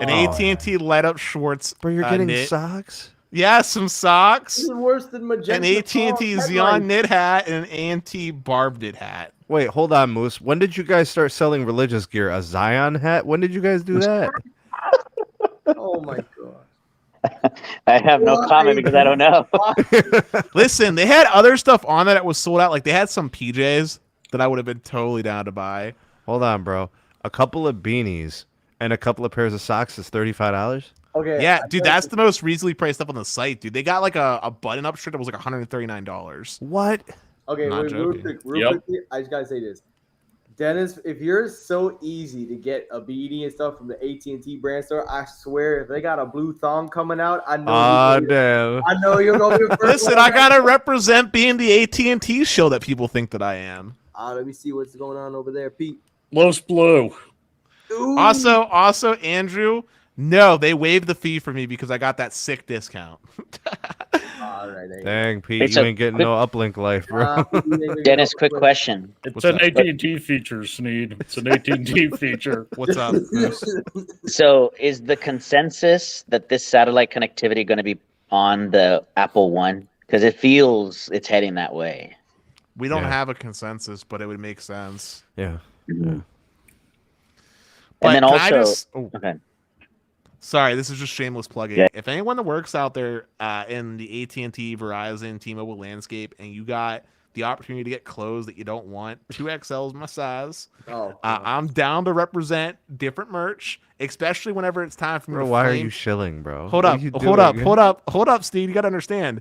me. An AT&T light up Schwartz.
Bro, you're getting
knit.
socks?
Yeah, some socks.
This is worse than Magenta.
An AT&T Xeon knit hat and an AT&T Barb knit hat.
Wait, hold on, Moose. When did you guys start selling religious gear? A Zion hat? When did you guys do that?
Oh my god.
I have no comment because I don't know.
Listen, they had other stuff on that was sold out. Like they had some PJs that I would have been totally down to buy.
Hold on, bro. A couple of beanies and a couple of pairs of socks is $35?
Okay.
Yeah, dude, that's the most reasonably priced stuff on the site, dude. They got like a button-up shirt that was like $139.
What?
Okay,
Not
wait,
joking.
real quickly, I just gotta say this. Dennis, if you're so easy to get a beanie and stuff from the AT&T brand store, I swear if they got a blue thong coming out, I know.
Damn.
I know you're gonna be the first.
Listen, I gotta represent being the AT&T show that people think that I am.
Let me see what's going on over there, Pete.
Los Blue.
Ooh.
Also, Andrew, no, they waived the fee for me because I got that sick discount.
All right,
Dang, Pete, you ain't getting no uplink life, bro.
Dennis, quick question.
It's an AT&T feature, Sneed. It's an AT&T feature.
What's up, Moose?
So is the consensus that this satellite connectivity going to be on the Apple One? Because it feels it's heading that way.
We don't have a consensus, but it would make sense.
Yeah.
Mm-hmm.
But
And then also,
okay. Sorry, this is just shameless plugging.
Yeah.
If anyone that works out there in the AT&T, Verizon, T-Mobile landscape, and you got the opportunity to get clothes that you don't want, 2XL is my size. I'm down to represent different merch, especially whenever it's time for me to
why are you shilling, bro?
Hold up, Steve. You got to understand.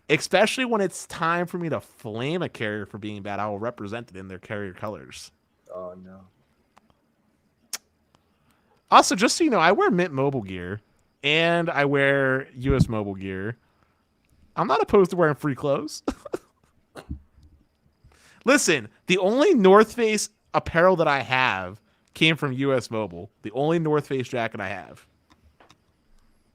Especially when it's time for me to flame a carrier for being bad, I will represent it in their carrier colors.
Oh, no.
Also, just so you know, I wear Mint Mobile gear, and I wear US Mobile gear. I'm not opposed to wearing free clothes. Listen, the only North Face apparel that I have came from US Mobile. The only North Face jacket I have.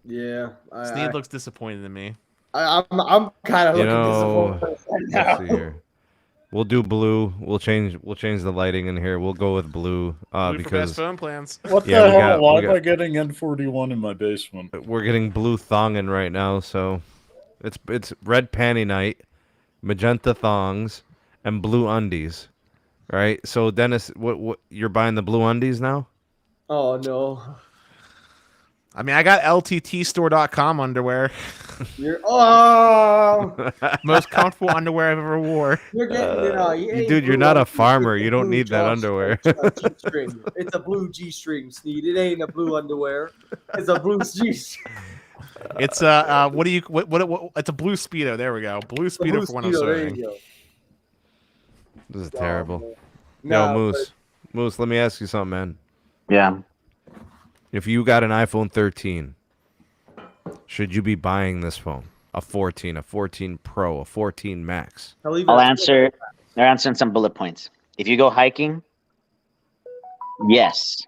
Yeah.
Sneed looks disappointed in me.
I'm kind of looking disappointed right now.
Let's see here. We'll do blue. We'll change the lighting in here. We'll go with blue,
Blue
because
for best phone plans.
What the hell? Why am I getting N41 in my basement?
We're getting blue thonging right now, so it's red panty night, magenta thongs, and blue undies. Right? So Dennis, what you're buying the blue undies now?
Oh no.
I mean, I got LTTstore.com underwear. Most comfortable underwear I've ever wore.
You're getting,
dude, you're not a farmer. You don't need that underwear.
It's a blue G-string, Sneed. It ain't a blue underwear. It's a blue G-string.
It's a it's a blue Speedo. There we go. Blue Speedo for when I'm sewing.
This is terrible.
Nah,
Moose, let me ask you something, man.
Yeah.
If you got an iPhone 13, should you be buying this phone? A 14, a 14 Pro, a 14 Max?
I'll answer. They're answering some bullet points. If you go hiking, yes.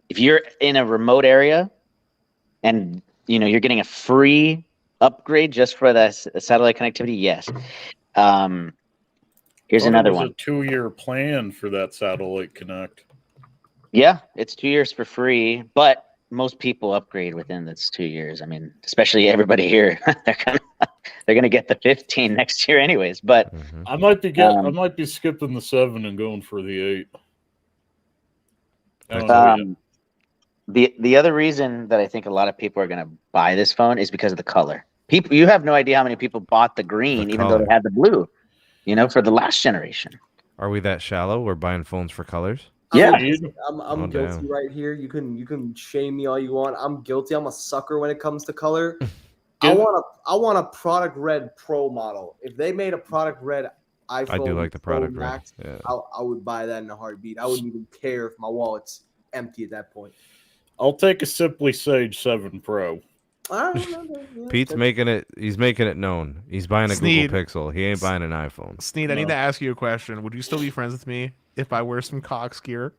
If you're in a remote area and you're getting a free upgrade just for the satellite connectivity, yes. Here's another one.
A 2-year plan for that satellite connect.
Yeah, it's 2 years for free, but most people upgrade within this 2 years. I mean, especially everybody here, they're gonna get the 15 next year, anyways. But
I might be skipping the 7 and going for the 8.
The other reason that I think a lot of people are gonna buy this phone is because of the color. You have no idea how many people bought the green, even though they had the blue. For the last generation.
Are we that shallow? We're buying phones for colors?
Yeah,
I'm guilty right here. You can shame me all you want. I'm guilty. I'm a sucker when it comes to color. I want a product red Pro model. If they made a product red iPhone,
I do like the product
Max,
red. Yeah.
I would buy that in a heartbeat. I wouldn't even care if my wallet's empty at that point.
I'll take a Simply Sage 7 Pro.
Pete's making it. He's making it known. He's buying a
Sneed.
Google Pixel. He ain't buying an iPhone.
Sneed, I need to ask you a question. Would you still be friends with me if I wear some Cox gear?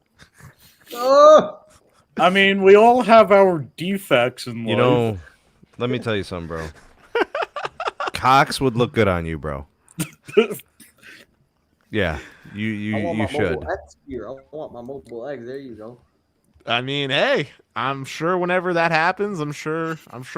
I mean, we all have our defects in life.
You know, let me tell you something, bro. Cox would look good on you, bro. Yeah, you should.
I want my mobile X. There you go.
I mean, hey, I'm sure whenever that happens, I'm sure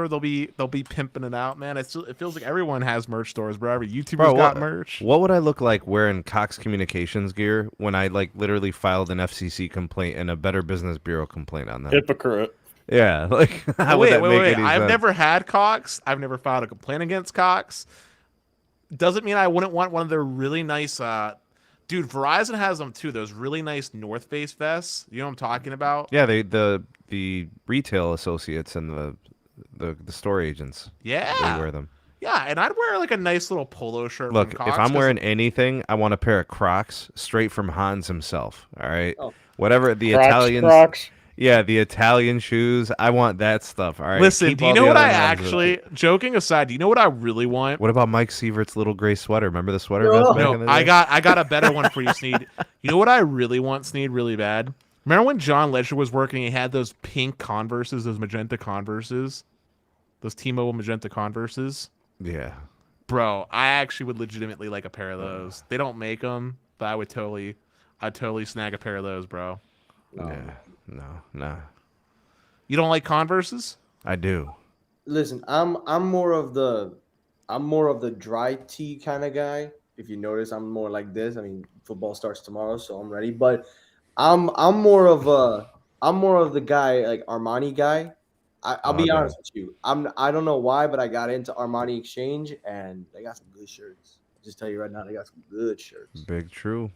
they'll be pimping it out, man. It feels like everyone has merch stores, bro. Every YouTuber's got merch.
What would I look like wearing Cox Communications gear when I like literally filed an FCC complaint and a Better Business Bureau complaint on them?
Hypocrite.
Yeah, like how would that make any sense?
I've never had Cox. I've never filed a complaint against Cox. Doesn't mean I wouldn't want one of their really nice. Dude, Verizon has them too. Those really nice North Face vests. You know what I'm talking about?
Yeah, the retail associates and the store agents.
Yeah,
they wear them.
Yeah, and I'd wear like a nice little polo shirt.
Look,
from Cox,
if I'm wearing anything, I want a pair of Crocs straight from Hans himself. All right, whatever the Italians.
Crocs.
Yeah, the Italian shoes. I want that stuff. All right.
Listen, do you know what I actually, joking aside, do you know what I really want?
What about Mike Sievert's little gray sweater? Remember the sweater?
No, I got a better one for you, Sneed. You know what I really want, Sneed, really bad? Remember when John Ledger was working, he had those pink Converses, those magenta Converses? Those T-Mobile magenta Converses?
Yeah.
Bro, I actually would legitimately like a pair of those. They don't make them, but I'd totally snag a pair of those, bro.
Yeah. No.
You don't like Converses?
I do.
Listen, I'm more of the dry tee kind of guy. If you notice, I'm more like this. I mean, football starts tomorrow, so I'm ready. But I'm more of the guy, like Armani guy. I'll be honest with you. I don't know why, but I got into Armani Exchange, and they got some good shirts. I'll just tell you right now, they got some good shirts.
Big true.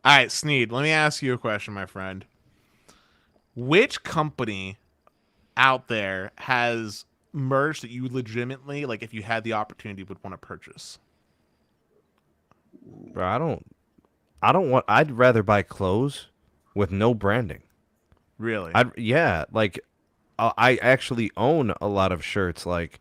All right, Sneed, let me ask you a question, my friend. Which company out there has merch that you legitimately, like, if you had the opportunity, would want to purchase?
Bro, I'd rather buy clothes with no branding.
Really?
I actually own a lot of shirts like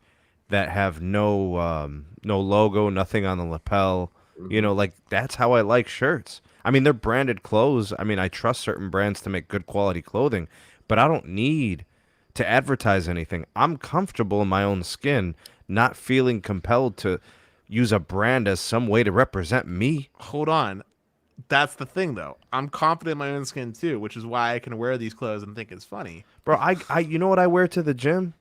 that have no logo, nothing on the lapel. Mm-hmm. You know, like that's how I like shirts. I mean, they're branded clothes. I mean, I trust certain brands to make good quality clothing, but I don't need to advertise anything. I'm comfortable in my own skin, not feeling compelled to use a brand as some way to represent me.
Hold on. That's the thing, though. I'm confident in my own skin, too, which is why I can wear these clothes and think it's funny.
Bro, I you know what I wear to the gym?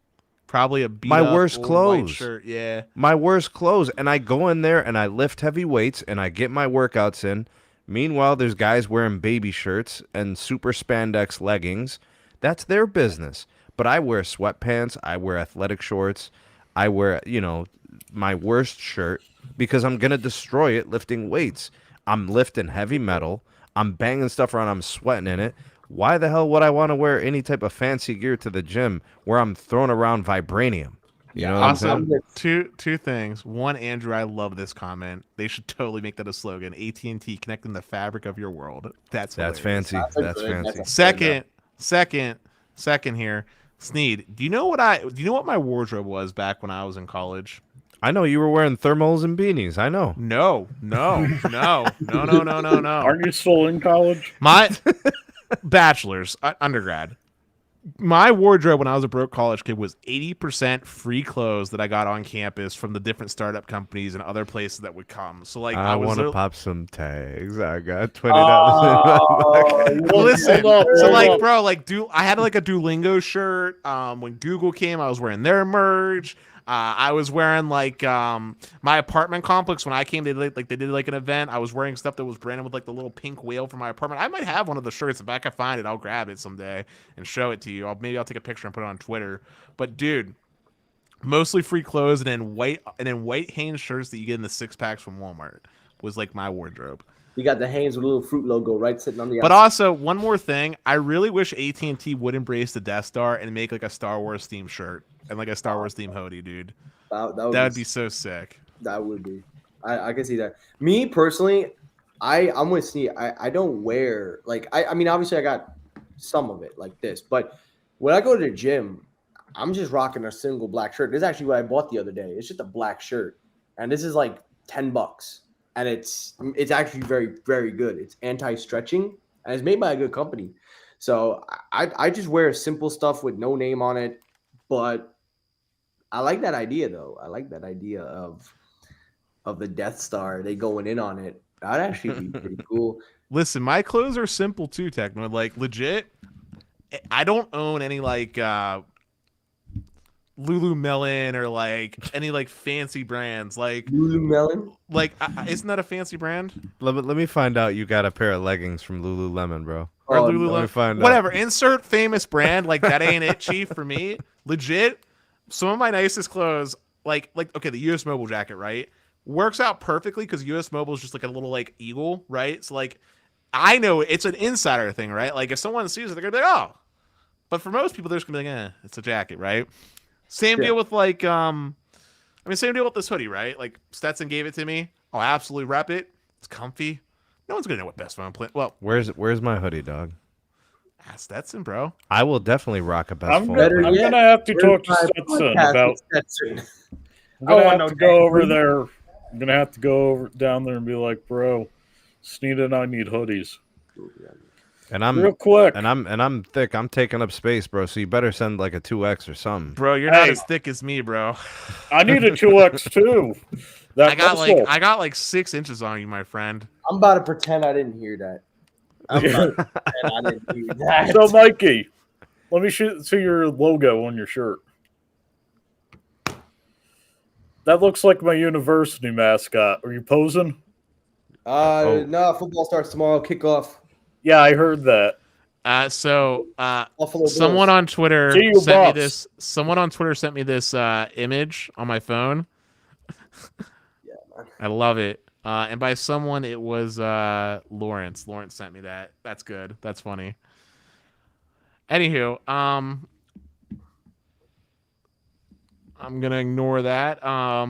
Probably a beat
my
up
worst
old
clothes.
White shirt. Yeah.
My worst clothes. And I go in there and I lift heavy weights and I get my workouts in. Meanwhile, there's guys wearing baby shirts and super spandex leggings. That's their business. But I wear sweatpants. I wear athletic shorts. I wear, my worst shirt because I'm going to destroy it lifting weights. I'm lifting heavy metal. I'm banging stuff around. I'm sweating in it. Why the hell would I want to wear any type of fancy gear to the gym where I'm throwing around vibranium? You know what I'm saying?
Two things. One, Andrew, I love this comment. They should totally make that a slogan. AT&T, connecting the fabric of your world. That's
fancy. That's fancy.
Second here. Sneed, do you know what my wardrobe was back when I was in college?
I know you were wearing thermals and beanies. I know.
No.
Aren't you still in college?
My bachelor's, undergrad. My wardrobe when I was a broke college kid was 80% free clothes that I got on campus from the different startup companies and other places that would come. So like
I want to pop some tags. I got $20.
Listen, so like, bro, like, I had like a Duolingo shirt. When Google came, I was wearing their merch. I was wearing like my apartment complex when I came. They did an event. I was wearing stuff that was branded with like the little pink whale from my apartment. I might have one of the shirts. If I can find it, I'll grab it someday and show it to you. Maybe I'll take a picture and put it on Twitter. But dude, mostly free clothes and then white Hanes shirts that you get in the 6-packs from Walmart was like my wardrobe.
You got the Hanes with a little fruit logo right sitting on the
But
outside.
also, one more thing. I really wish AT&T would embrace the Death Star and make like a Star Wars themed shirt and like a Star Wars themed hoodie, dude. That would be so sick.
That would be. I can see that. Me personally, I'm with Sneed. I don't wear like I mean obviously I got some of it like this. But when I go to the gym, I'm just rocking a single black shirt. This is actually what I bought the other day. It's just a black shirt, and this is like $10, and it's actually very, very good. It's anti-stretching, and it's made by a good company. So I just wear simple stuff with no name on it, but I like that idea though. I like that idea of the Death Star. They going in on it. That'd actually be pretty cool.
Listen, my clothes are simple too, Techno. Like legit, I don't own any like Lululemon or like any like fancy brands. Like
Lululemon.
Like isn't that a fancy brand?
Let me find out you got a pair of leggings from Lululemon, bro.
Or
Oh,
Lululemon.
Let me find out.
Whatever. Insert famous brand. Like that ain't it, Chief. For me, legit. Some of my nicest clothes, like okay, the U.S. Mobile jacket, right, works out perfectly because U.S. Mobile is just like a little like eagle, right? So like, I know it's an insider thing, right? Like if someone sees it, they're gonna be like, oh. But for most people, they're just gonna be like, it's a jacket, right? Same deal with like, same deal with this hoodie, right? Like Stetson gave it to me. I'll absolutely rep it. It's comfy. No one's gonna know what best phone plan. Well,
where's my hoodie, dog?
Stetson, bro.
I will definitely rock a best
I'm
phone.
gonna have to talk to Stetson about. I'm gonna have to go over there. I'm gonna have to go over down there and be like, bro, Sneed and I need hoodies.
And I'm
real quick.
And I'm thick. I'm taking up space, bro. So you better send like a 2X or something.
Bro, you're not as thick as me, bro.
I need a 2X too.
I got like 6 inches on you, my friend.
I'm about to pretend I didn't hear that. I didn't hear that.
So, Mikey, let me see your logo on your shirt. That looks like my university mascot. Are you posing?
No, football starts tomorrow. Kickoff.
Yeah, I heard that.
Someone on Twitter sent me this. Someone on Twitter sent me this image on my phone.
Yeah, man.
I love it. And by someone, it was Lawrence. Lawrence sent me that. That's good. That's funny. Anywho, I'm gonna ignore that.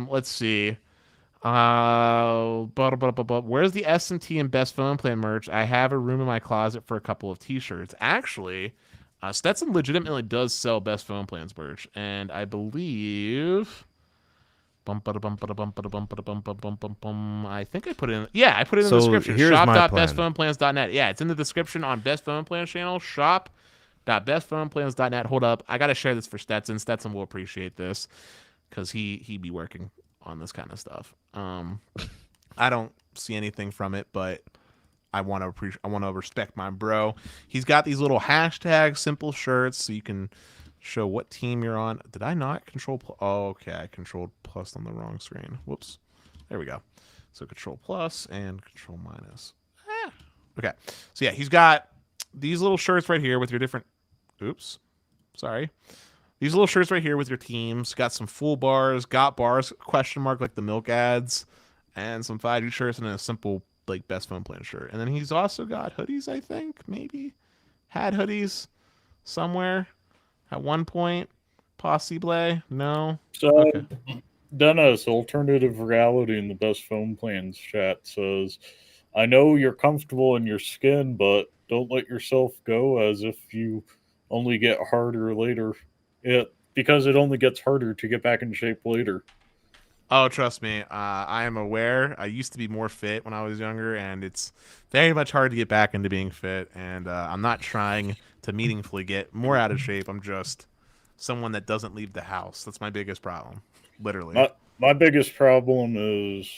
Let's see. Where's the SMT and Best Phone Plan merch? I have a room in my closet for a couple of T-shirts. Actually, Stetson legitimately does sell Best Phone Plans merch, and I believe. I think I put it in. Yeah, I put it in the description. Shop.bestphoneplans.net. Yeah, it's in the description on Best Phone Plans channel. Shop.bestphoneplans.net. Hold up, I gotta share this for Stetson. Stetson will appreciate this because he be working on this kind of stuff. I don't see anything from it, but I want to respect my bro. He's got these little hashtag simple shirts so you can show what team you're on. Did I not control? Oh, okay, I controlled plus on the wrong screen. Whoops. There we go. So control plus and control minus. Okay. So yeah, he's got these little shirts right here with your different. Oops. Sorry. These little shirts right here with your teams. Got some full bars, got bars, question mark like the milk ads, and some 5G shirts and a simple like Best Phone Plan shirt. And then he's also got hoodies, I think, maybe. Had hoodies somewhere at one point. Possibly. No.
So
okay.
Dennis, Alternative Reality in the Best Phone Plans chat says, I know you're comfortable in your skin, but don't let yourself go as if you only get harder later. Because it only gets harder to get back in shape later.
Oh, trust me. I am aware. I used to be more fit when I was younger, and it's very much hard to get back into being fit. And I'm not trying to meaningfully get more out of shape. I'm just someone that doesn't leave the house. That's my biggest problem, literally.
My biggest problem is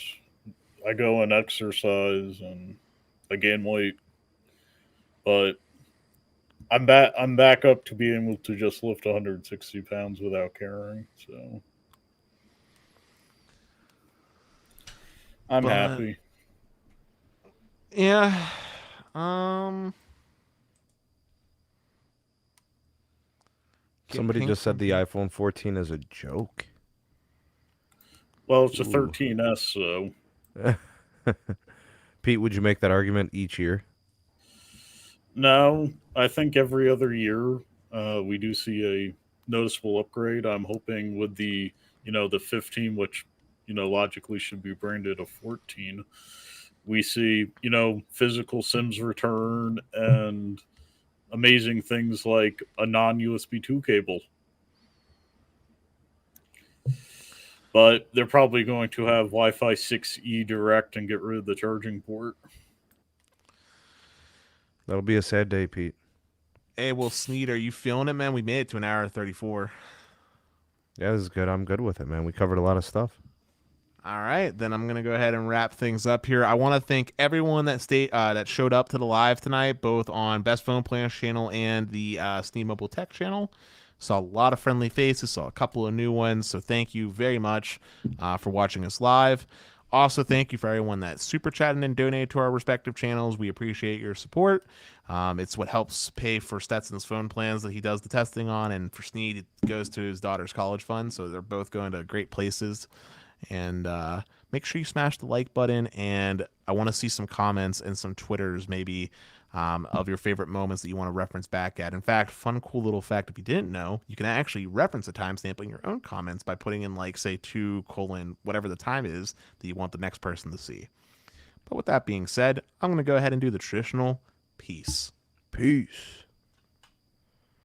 I go and exercise and I gain weight, but I'm back up to being able to just lift 160 pounds without caring. So I'm happy.
Yeah.
Somebody just said the iPhone 14 is a joke.
Well, it's a 13S, so.
Pete, would you make that argument each year?
No, I think every other year we do see a noticeable upgrade. I'm hoping with the 15, which logically should be branded a 14, we see physical SIMs return and amazing things like a non-USB 2 cable. But they're probably going to have Wi-Fi 6E direct and get rid of the charging port.
That'll be a sad day, Pete.
Hey, well, Sneed, are you feeling it, man? We made it to an hour 34.
Yeah, this is good. I'm good with it, man. We covered a lot of stuff.
All right, then I'm going to go ahead and wrap things up here. I want to thank everyone that showed up to the live tonight, both on Best Phone Plans channel and the Sneed Mobile Tech channel. Saw a lot of friendly faces, saw a couple of new ones, so thank you very much for watching us live. Also, thank you for everyone that super chatted and donated to our respective channels. We appreciate your support. It's what helps pay for Stetson's phone plans that he does the testing on, and for Sneed, it goes to his daughter's college fund, so they're both going to great places. And make sure you smash the like button, and I want to see some comments and some Twitters maybe of your favorite moments that you want to reference back at. In fact, fun, cool little fact, if you didn't know, you can actually reference a timestamp in your own comments by putting in, like, say, 2:, whatever the time is that you want the next person to see. But with that being said, I'm going to go ahead and do the traditional peace.
Peace.